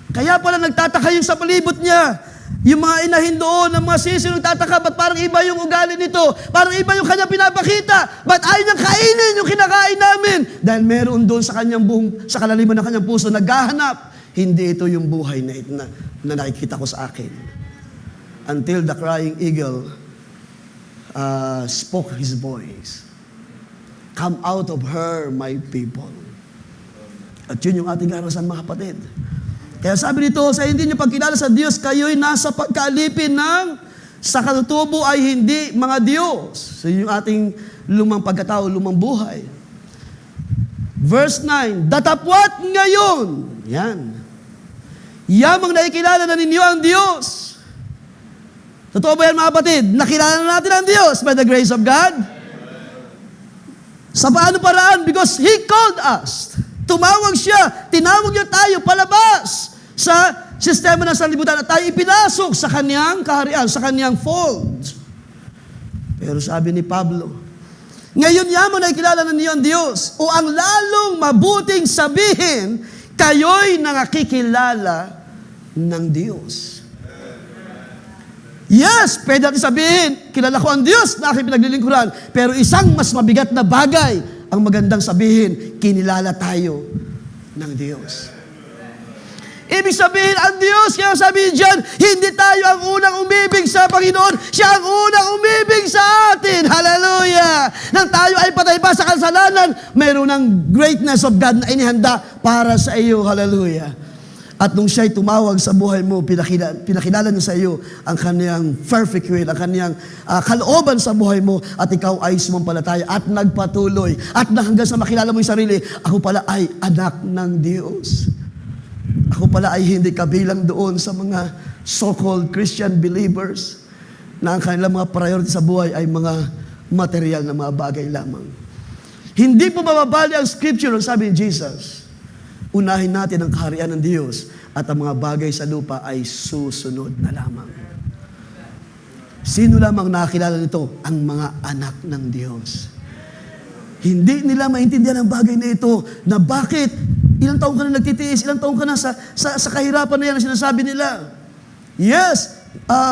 Kaya pala nagtataka yung sa palibot niya. Yung mga inahin doon, ng mga sisiw, nagtataka, ba't parang iba yung ugali nito? Parang iba yung kanyang pinapakita. Ba't ayaw niyang kainin yung kinakain namin? Dahil meron doon sa kanyang sa kalaliman ng kanyang puso, naghahanap. Hindi ito yung buhay na nakikita ko sa akin. Until the crying eagle spoke his voice. Come out of her, my people. At yun yung ating arasan, mga kapatid. Kaya sabi nito, sa hindi nyo pagkilala sa Diyos, kayo'y nasa pagkaalipin sa katutubo ay hindi mga Diyos. So yung ating lumang pagkatao, lumang buhay. Verse 9, datapwat ngayon. Yan. Yamang nakikilala na ninyo ang Diyos. Totoo ba yan, mga kapatid? Nakilala na natin ang Diyos by the grace of God? Sa paano paraan? Because He called us. Tumawag siya. Tinawag niya tayo palabas sa sistema ng sanlibutan at tayo ipinasok sa kanyang kaharian, sa kanyang fold. Pero sabi ni Pablo, ngayon yamang nakikilala na niyo ang Diyos o ang lalong mabuting sabihin, kayo'y nakakikilala ng Diyos. Yes, pwede natin sabihin, kilala ko ang Diyos na aking pinaglilingkuran. Pero isang mas mabigat na bagay ang magandang sabihin, kinilala tayo ng Diyos. Ibig sabihin, ang Diyos, kaya sabihin dyan, hindi tayo ang unang umibig sa Panginoon, siya ang unang umibig sa atin. Hallelujah! Nang tayo ay patay pa sa kasalanan, mayroon ng greatness of God na inihanda para sa iyo. Hallelujah! At nung siya'y tumawag sa buhay mo, pinakilala niya sa iyo ang kanyang perfect will, ang kanyang kalooban sa buhay mo, at ikaw ay sumampalataya at nagpatuloy. At hanggang sa makilala mo yung sarili, ako pala ay anak ng Diyos. Ako pala ay hindi kabilang doon sa mga so-called Christian believers na ang kanilang mga priority sa buhay ay mga material na mga bagay lamang. Hindi po mababali ang scripture, ang sabi ni Jesus. Unahin natin ang kaharian ng Diyos at ang mga bagay sa lupa ay susunod na lamang. Sino lamang nakakilala nito? Ang mga anak ng Diyos. Hindi nila maintindihan ang bagay na ito, na bakit ilang taong ka na nagtitiis, ilang taong ka na sa kahirapan na yan na sinasabi nila. Yes,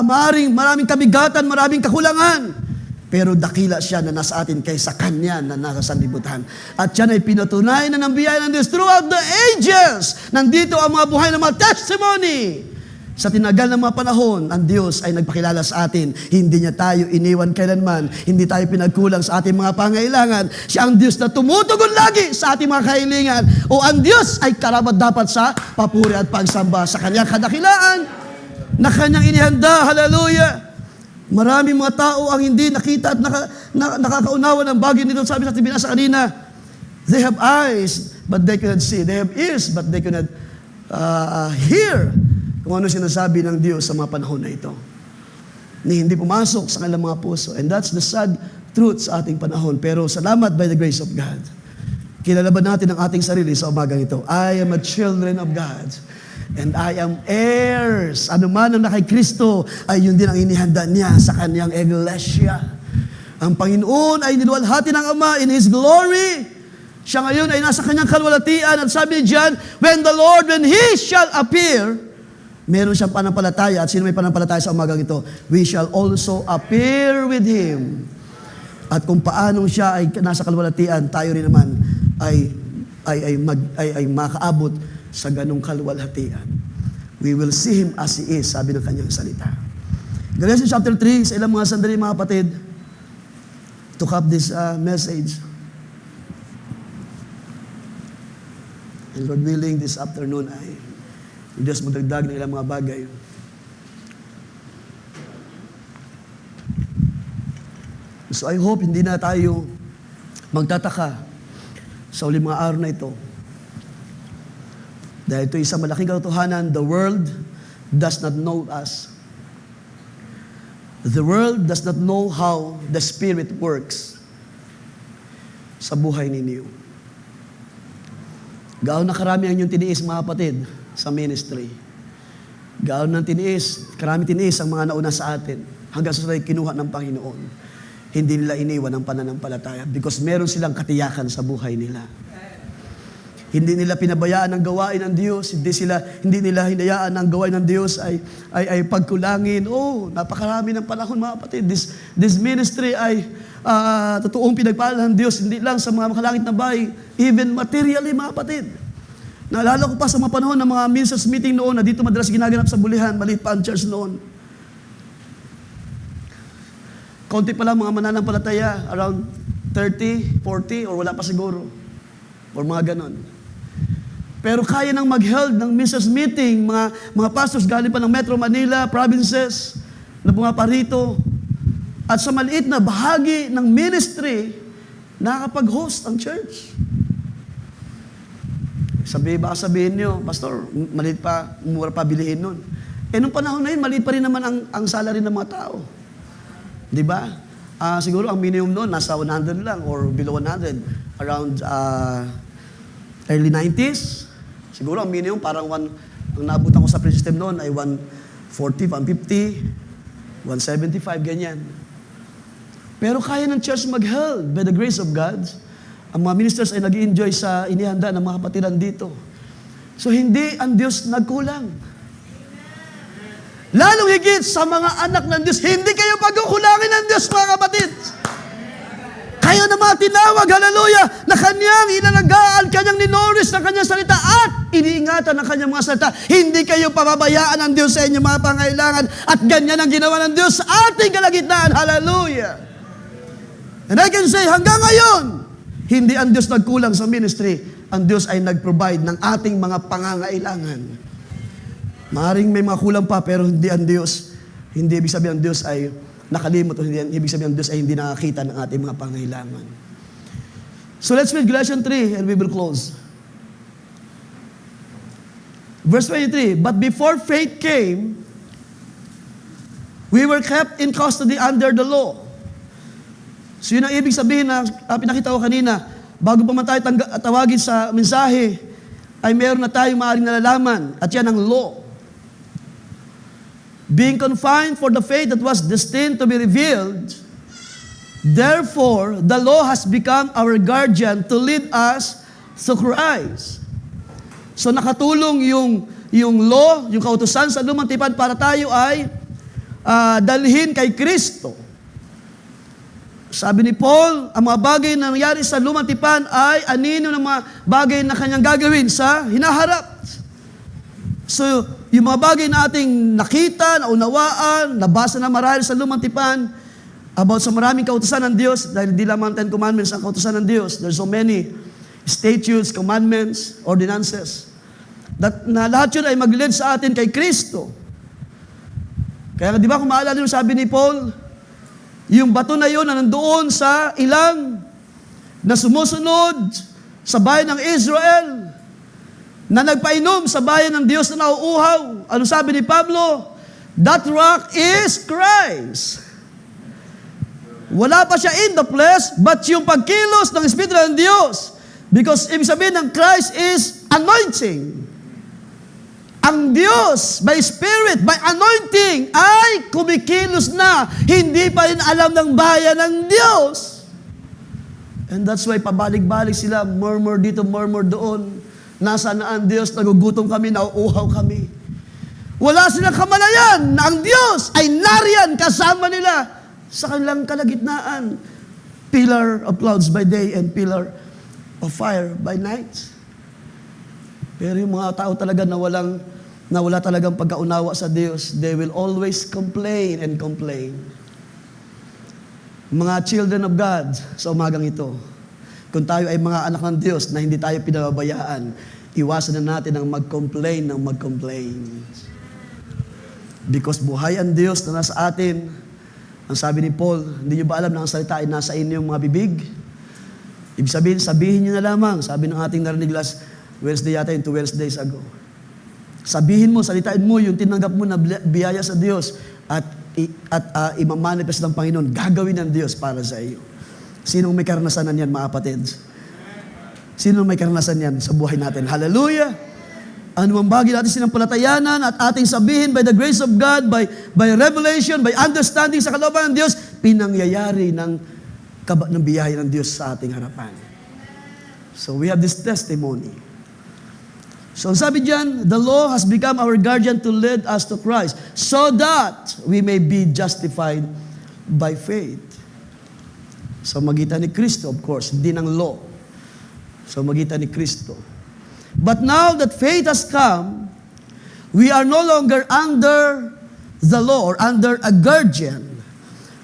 maraming kabigatan, maraming kakulangan. Pero dakila siya na nasa atin kaysa Kanya na nasa sanlibutan. At yan ay pinatunayan na ng biyaya ng Diyos throughout the ages. Nandito ang mga buhay ng mga testimony. Sa tinagal ng mga panahon, ang Diyos ay nagpakilala sa atin. Hindi niya tayo iniwan kailanman. Hindi tayo pinagkulang sa ating mga pangailangan. Siya ang Diyos na tumutugon lagi sa ating mga kahilingan. O ang Diyos ay karapat dapat sa papuri at pagsamba sa Kanyang kadakilaan na Kanyang inihanda. Hallelujah! Maraming mga tao ang hindi nakita at nakakaunawa ng bagay nito. Sabi sa ating binasa kanina, they have eyes, but they cannot see. They have ears, but they cannot hear. Kung ano sinasabi ng Diyos sa mga panahon na ito. Ni hindi pumasok sa kanilang mga puso. And that's the sad truth sa ating panahon. Pero salamat by the grace of God. Kilala ba natin ang ating sarili sa umagang ito? I am a children of God. And I am heirs. Ano man ang nakay Kristo, ay yun din ang inihanda niya sa kanyang iglesia. Ang Panginoon ay niluwalhati ng Ama in His glory. Siya ngayon ay nasa kanyang kalwalatian. At sabi ni John, when He shall appear, meron siyang panampalataya. At sino may panampalataya sa umagang ito? We shall also appear with Him. At kung paano siya ay nasa kalwalatian, tayo rin naman ay makaabot sa ganong kalwalhatian. We will see Him as He is, sabi ng kanyang salita. Galatians chapter 3, sa ilang mga sandali mga kapatid, to cap this message. And Lord willing, this afternoon ay Diyos magdagdag ng ilang mga bagay. So I hope hindi na tayo magtataka sa uling mga araw na ito. Dahil ito isang malaking katotohanan, the world does not know us. The world does not know how the Spirit works sa buhay ninyo. Gaano na karami ang inyong tiniis, mga kapatid, sa ministry. Gaano ng tiniis, karami tiniis ang mga nauna sa atin hanggang sa sila kinuha ng Panginoon. Hindi nila iniwan ang pananampalataya because meron silang katiyakan sa buhay nila. Hindi nila pinabayaan ang gawain ng Diyos. Hindi nila hinayaan ang gawain ng Diyos ay pagkulangin. Oh, napakarami ng panahon, mga kapatid. This ministry ay totoong pinagpala ng Diyos, hindi lang sa mga makalangit na bahay, even materially, mga kapatid. Naalala ko pa sa mga panahon ng mga ministers meeting noon na dito madalas ginaganap sa Bulihan, maliit pa ang church noon. Konti pa lang mga mananampalataya, around 30, 40, or wala pa siguro. Or mga ganon. Pero kaya nang mag-held ng ministers meeting, mga pastors galing pa ng Metro Manila, provinces, na pumaparito. At sa maliit na bahagi ng ministry, nakakapag-host ang church. Baka sabihin nyo, Pastor, maliit pa, mura pa bilihin nun. Nung panahon na yun, maliit pa rin naman ang salary ng mga tao. Di ba? Siguro ang minimum noon, nasa 100 lang or below 100. Around early 90s. Siguro ang minimum, parang ang naabutan ko sa prison system noon ay 140, 150, 175, ganyan. Pero kaya ng church mag-held by the grace of God. Ang mga ministers ay nag-i-enjoy sa inihanda ng mga kapatiran dito. So hindi ang Diyos nagkulang. Lalong higit sa mga anak ng Diyos, hindi kayo pagkukulangin ng Diyos, mga kapatid. Kayo na mga tinawag, hallelujah, na kanyang inalagaan, kanyang ninoris ng kanyang salita at iniingatan ng kanyang mga salita. Hindi kayo pababayaan ng Diyos sa inyong mga pangailangan at ganyan ang ginawa ng Diyos sa ating kalagitnaan. Hallelujah. And I can say, hanggang ngayon, hindi ang Diyos nagkulang sa ministry. Ang Diyos ay nag-provide ng ating mga pangangailangan. Maaring may mga kulang pa, pero hindi ang Diyos. Hindi ibig sabihin ang Diyos ay nakalimot o hindi ibig sabihin ang Diyos ay hindi nakakita ng ating mga pangangailangan. So let's read Galatians 3 and we will close. Verse 23, but before faith came, we were kept in custody under the law. So yun ang ibig sabihin na pinakita ko kanina, bago pa man tayo tawagin sa mensahe, ay meron na tayong maaaring nalalaman, at yan ang law. Being confined for the faith that was destined to be revealed, Therefore, the law has become our guardian to lead us to Christ. So nakatulong yung law, yung kautusan sa lumang tipan para tayo ay dalhin kay Kristo. Sabi ni Paul, ang mga bagay na nangyari sa lumang tipan ay anino ng mga bagay na kanyang gagawin sa hinaharap. So, yung mga bagay na ating nakita, naunawaan, nabasa na marahil sa lumang tipan, about sa maraming kautusan ng Diyos, dahil di lamang 10 commandments ang kautusan ng Diyos. There's so many statutes, commandments, ordinances. Na lahat yun ay mag-lead sa atin kay Kristo. Kaya di ba kung maalala nyo sabi ni Paul, yung bato na yun na nandoon sa ilang na sumusunod sa bayan ng Israel, na nagpainom sa bayan ng Diyos na nauuhaw. Ano sabi ni Pablo? That rock is Christ. Wala pa siya in the flesh, but yung pagkilos ng Espiritu ng Diyos. Because ibig sabihin ng Christ is anointing. Ang Diyos, by Spirit, by anointing, ay kumikilos na. Hindi pa rin alam ng bayan ng Diyos. And that's why pabalik-balik sila, murmur dito, murmur doon. Nasaan na ang Diyos? Nagugutom kami, nauuhaw kami. Wala silang kamalayan na ang Diyos ay nariyan kasama nila sa kanilang kalagitnaan. Pillar of clouds by day and pillar of fire by night. Pero yung mga tao talaga na wala talagang pagkaunawa sa Diyos, they will always complain and complain. Mga children of God, sa umagang ito, kung tayo ay mga anak ng Diyos na hindi tayo pinababayaan, iwasan na natin ang mag-complain ng mag-complain. Because buhay ang Diyos na nasa atin. Ang sabi ni Paul, hindi nyo ba alam na ang salita ay nasa inyong mga bibig? Ibig sabihin nyo na lamang. Sabi ng ating narinig last Wednesday yata, 2 Wednesdays ago. Sabihin mo, salitain mo yung tinanggap mo na biyaya sa Diyos at imamanifest ng Panginoon, gagawin ng Diyos para sa iyo. Sinong may karanasan yan, mga kapatid? Sinong may karanasan yan sa buhay natin? Hallelujah! Ano mang bagay natin sinampalatayanan at ating sabihin by the grace of God, by revelation, by understanding sa kalooban ng Diyos, pinangyayari ng biyaya ng Diyos sa ating harapan. So we have this testimony. So sabi diyan, the law has become our guardian to lead us to Christ so that we may be justified by faith. So magitan ni Kristo, of course, hindi ng law. So magitan ni Kristo. But now that faith has come, we are no longer under the law or under a guardian.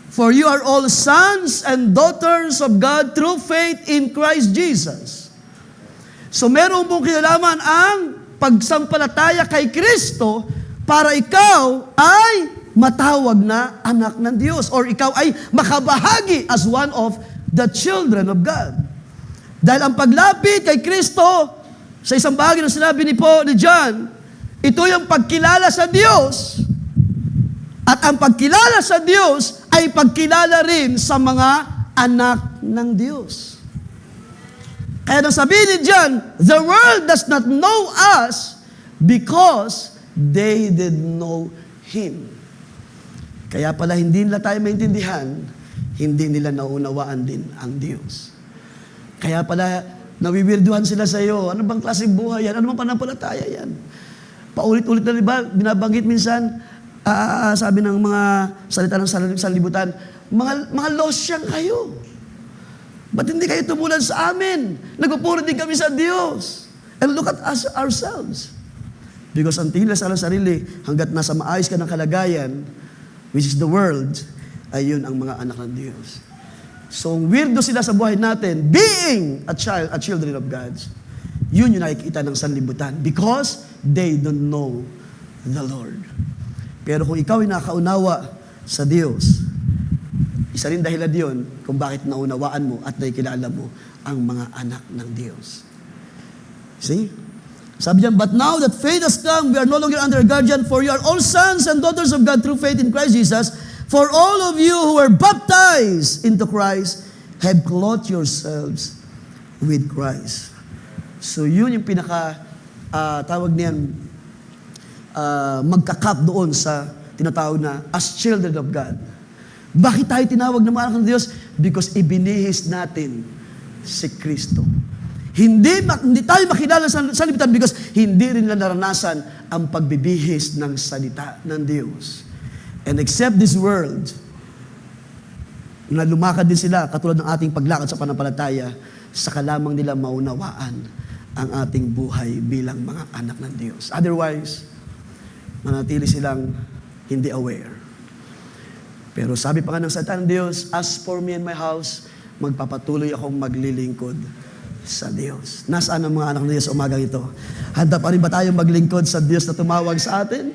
For you are all sons and daughters of God through faith in Christ Jesus. So meron pong kinalaman ang pagsampalataya kay Kristo para ikaw ay matawag na anak ng Diyos or ikaw ay makabahagi as one of the children of God. Dahil ang paglapit kay Kristo, sa isang bahagi ng sinabi ni John, ito yung pagkilala sa Diyos. At ang pagkilala sa Diyos ay pagkilala rin sa mga anak ng Diyos. Kaya nang sabihin ni John, the world does not know us because they did know Him. Kaya pala hindi nila tayo maintindihan, hindi nila naunawaan din ang Diyos. Kaya pala nawiwirduhan sila sa iyo. Ano bang klaseng buhay yan? Ano bang panampalataya yan? Paulit-ulit na diba, binabanggit minsan, sabi ng mga salita ng sanlibutan, mga losyang kayo. Ba't hindi kayo tumulad sa amin? Nagpupuri din kami sa Diyos. And look at us ourselves. Because ang tingin sa sarili, hanggat nasa maayos ka ng kalagayan, which is the world, ay yun ang mga anak ng Diyos. So, weirdo sila sa buhay natin, being a children of God. Yun yung nakikita ng sanlibutan. Because they don't know the Lord. Pero kung ikaw ay nakaunawa sa Diyos, isa rin dahilan yun kung bakit naunawaan mo at nakikilala mo ang mga anak ng Diyos. See? Sabi niyan, but now that faith has come, we are no longer under a guardian, for you are all sons and daughters of God through faith in Christ Jesus. For all of you who were baptized into Christ have clothed yourselves with Christ. So yun yung tawag niyan, magkakap doon sa tinatawag na as children of God. Bakit tayo tinawag na mga anak ng Diyos? because ibinihis natin si Kristo. Hindi tayo makilala sa libutan because hindi rin na naranasan ang pagbibihis ng salita ng Diyos. And except this world, na lumakad din sila, katulad ng ating paglakad sa pananampalataya, saka lamang nila maunawaan ang ating buhay bilang mga anak ng Diyos. Otherwise, manatili silang hindi aware. Pero sabi pa nga ng salita ng Diyos, as for me and my house, magpapatuloy akong maglilingkod sa Diyos. Nasaan ang mga anak ng Diyos sa umagang ito? Handa pa rin ba tayong maglingkod sa Diyos na tumawag sa atin?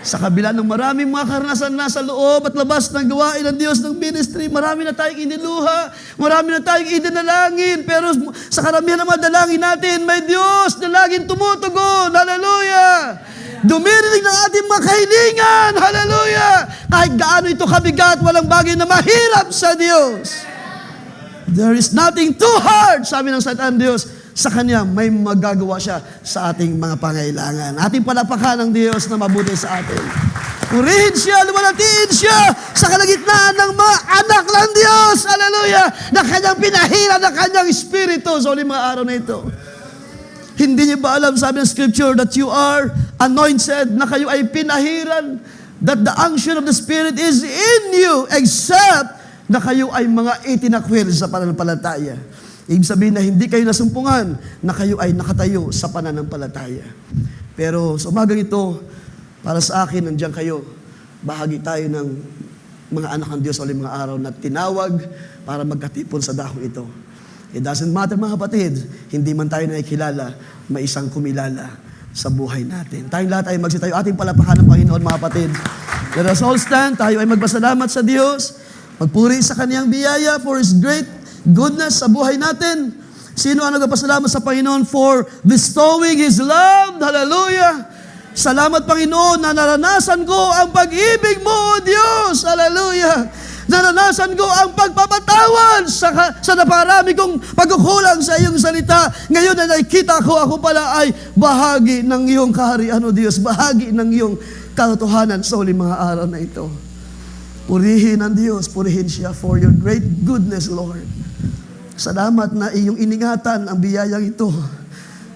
Sa kabila ng maraming mga karanasan na sa loob at labas ng gawain ng Diyos ng ministry, marami na tayong iniluha, marami na tayong idinalangin, pero sa karamihan ng mga dalangin natin, may Diyos na laging tumutugon. Hallelujah! Dumirinig ng ating mga kahilingan. Hallelujah! Kahit gaano ito kabigat, walang bagay na mahirap sa Diyos. There is nothing too hard, sabi ng salita ng Diyos. Sa Kanya, may magagawa siya sa ating mga pangailangan. Ating palapakan ng Diyos na mabuti sa atin. Purihin siya, luwalhatiin siya sa kalagitnaan ng mga anak ng Diyos. Hallelujah! Na Kanyang pinahira ng Kanyang Espiritu sa uling mga araw na ito. Hindi niyo ba alam, sabi ng Scripture, that you are anointed, na kayo ay pinahiran, that the unction of the Spirit is in you, except na kayo ay mga itinakwil sa pananampalataya. Ibig sabihin na hindi kayo nasumpungan, na kayo ay nakatayo sa pananampalataya. Pero sa umagang ito, para sa akin, nandiyan kayo, bahagi tayo ng mga anak ng Diyos sa uling mga araw na tinawag para magkatipon sa dahong ito. It doesn't matter mga kapatid, hindi man tayo nakikilala, may isang kumilala sa buhay natin. Tayong lahat ay magsitayo, ating palapakan ng Panginoon mga kapatid. Let us all stand, tayo ay magpasalamat sa Diyos, magpuri sa Kaniyang biyaya for His great goodness sa buhay natin. Sino ang nagpasalamat sa Panginoon for bestowing His love? Hallelujah! Salamat Panginoon na naranasan ko ang pag-ibig mo, O Diyos. Hallelujah! Naranasan ko ang pagpapatawad sa naparami kong pagkukulang sa iyong salita. Ngayon na nakikita ko, ako pala ay bahagi ng iyong kaharian, O Diyos. Bahagi ng iyong katotohanan sa uling mga araw na ito. Purihin ang Diyos, purihin siya for your great goodness, Lord. Salamat na iyong iningatan ang biyayang ito.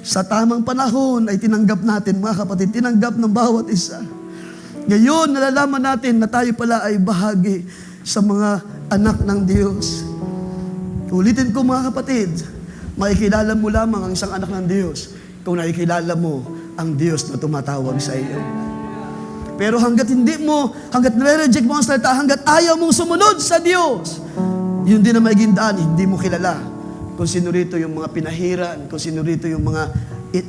Sa tamang panahon ay tinanggap natin, mga kapatid, tinanggap ng bawat isa. Ngayon, nalalaman natin na tayo pala ay bahagi sa mga anak ng Diyos. Ulitin ko mga kapatid, makikilala mo lamang ang isang anak ng Diyos kung nakikilala mo ang Diyos na tumatawag sa iyo. Pero hanggat nare-reject mo ang salita, hanggat ayaw mong sumunod sa Diyos, yun din na magiging daan, hindi mo kilala kung sino rito yung mga pinahiran, kung sino rito yung mga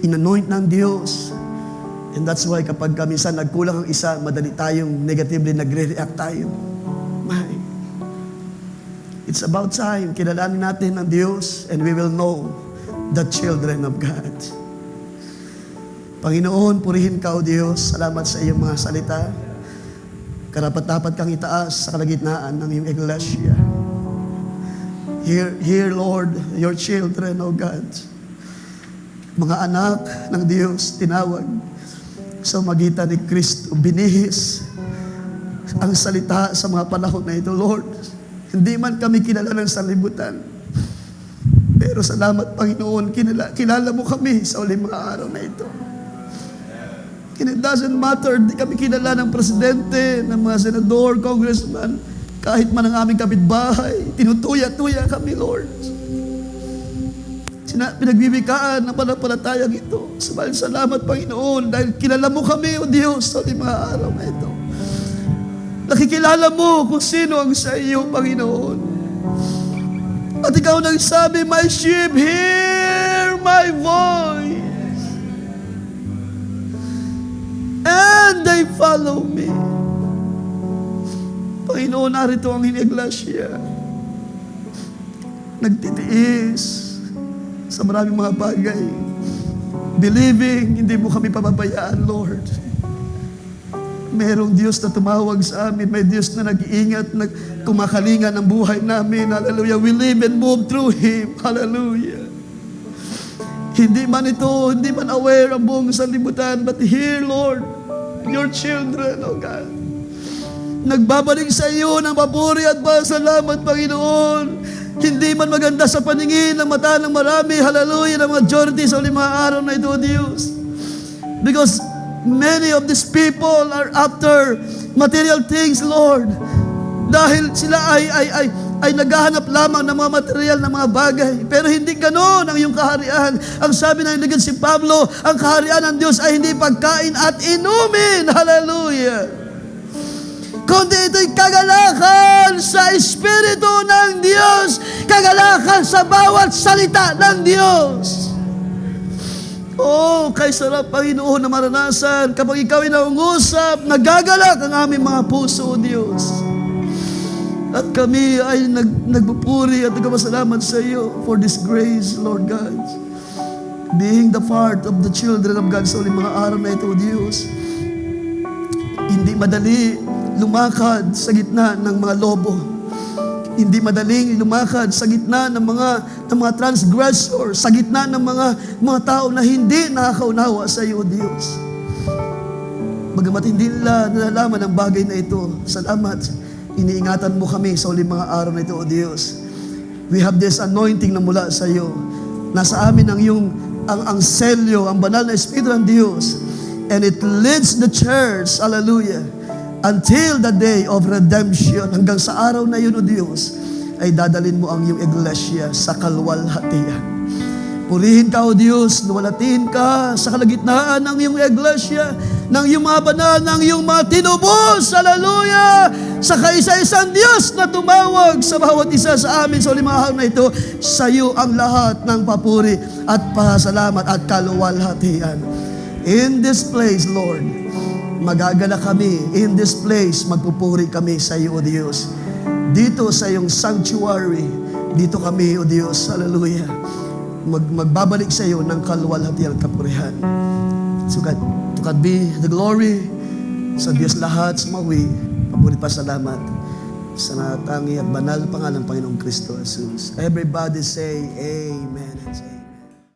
in-anoint ng Diyos. And that's why kapag minsan nagkulang ang isa, madali tayong negatively nagre-react tayo. It's about time, kilalanin natin ang Diyos and we will know the children of God. Panginoon, purihin ka, O Diyos. Salamat sa iyong mga salita. Karapat-dapat kang itaas sa kalagitnaan ng iyong iglesia. Hear, Lord, your children, O God. Mga anak ng Diyos, tinawag sa magitan ni Kristo, binihis ang salita sa mga panahon na ito, Lord. Hindi man kami kilala ng sanlibutan. Pero salamat, Panginoon, kilala mo kami sa uling mga araw na ito. And it doesn't matter, di kami kilala ng presidente, ng mga senador, congressman, kahit man ang aming kapitbahay, tinutuya-tuya kami, Lord. Pinagbibikaan ng pananampalatayang ito. Salamat, Panginoon, dahil kilala mo kami, O Diyos, sa uling mga araw na ito. Nakikilala mo kung sino ang sa iyo, Panginoon. At ikaw nagsabi, my sheep hear my voice. And they follow me. Panginoon, narito ang iglesia. Nagtitiis sa maraming mga bagay. Believing, hindi mo kami pababayaan, Lord. Merong Diyos na tumawag sa amin. May Diyos na nag-iingat, kumakalingan ng buhay namin. Hallelujah. We live and move through Him. Hallelujah. Hindi man aware ang buong sanlibutan, but here, Lord, your children, O God. nagbabalik sa iyo ng papuri at pasalamat, Panginoon. Hindi man maganda sa paningin ng mata ng marami, hallelujah, ng majority sa limang araw na ito, Diyos. Because many of these people are after material things, Lord. Dahil sila ay naghahanap lamang ng mga material na mga bagay. Pero hindi ganon ang iyong kaharian. Ang sabi ng ligad si Pablo, ang kaharian ng Diyos ay hindi pagkain at inumin. Hallelujah. Kundi ito'y kagalakan sa Espiritu ng Diyos. Kagalakan sa bawat salita ng Diyos. Oh, kay sarap, Panginoon, na maranasan kapag ikaw ay naungusap, nagagalak ang aming mga puso, O Diyos. At kami ay nagpupuri at nagpapasalamat sa iyo for this grace, Lord God. Being the part of the children of God sa mga araw na ito, O Diyos. Hindi madali lumakad sa gitna ng mga lobo. Hindi madaling lumakad sa gitna ng mga transgressor, sa gitna ng mga tao na hindi nakakaunawa sa iyo, Diyos. Bagamat hindi nila nalalaman ang bagay na ito, salamat. Iniingatan mo kami sa uling mga araw na ito, O Diyos. We have this anointing na mula sa iyo. Nasa amin ang selyo, ang banal na Espiritu ng Diyos. And it leads the church, hallelujah, until the day of redemption. Hanggang sa araw na yun, O Diyos, ay dadalin mo ang iyong iglesia sa kalwalhatian. Purihin ka, O Diyos, luwalatin ka sa kalagitnaan ng iyong iglesia, ng iyong mga banal, ng iyong mga tinubos, hallelujah, sa kaisa-isang Diyos na tumawag sa bawat isa sa amin sa ulimang araw na ito. Sa iyo ang lahat ng papuri at pasalamat at kaluwalhatian. In this place, Lord, magagala kami. In this place, magpupuri kami sa iyo, O Diyos. Dito sa iyong sanctuary, dito kami, O Diyos, hallelujah, magbabalik sa iyo ng kaluwalhatian at kapurihan. So God, to God be the glory sa Diyos lahat, sumawi, papuri pa salamat sa natangi at banal pangalan ng Panginoong Kristo Jesus. Everybody say Amen and say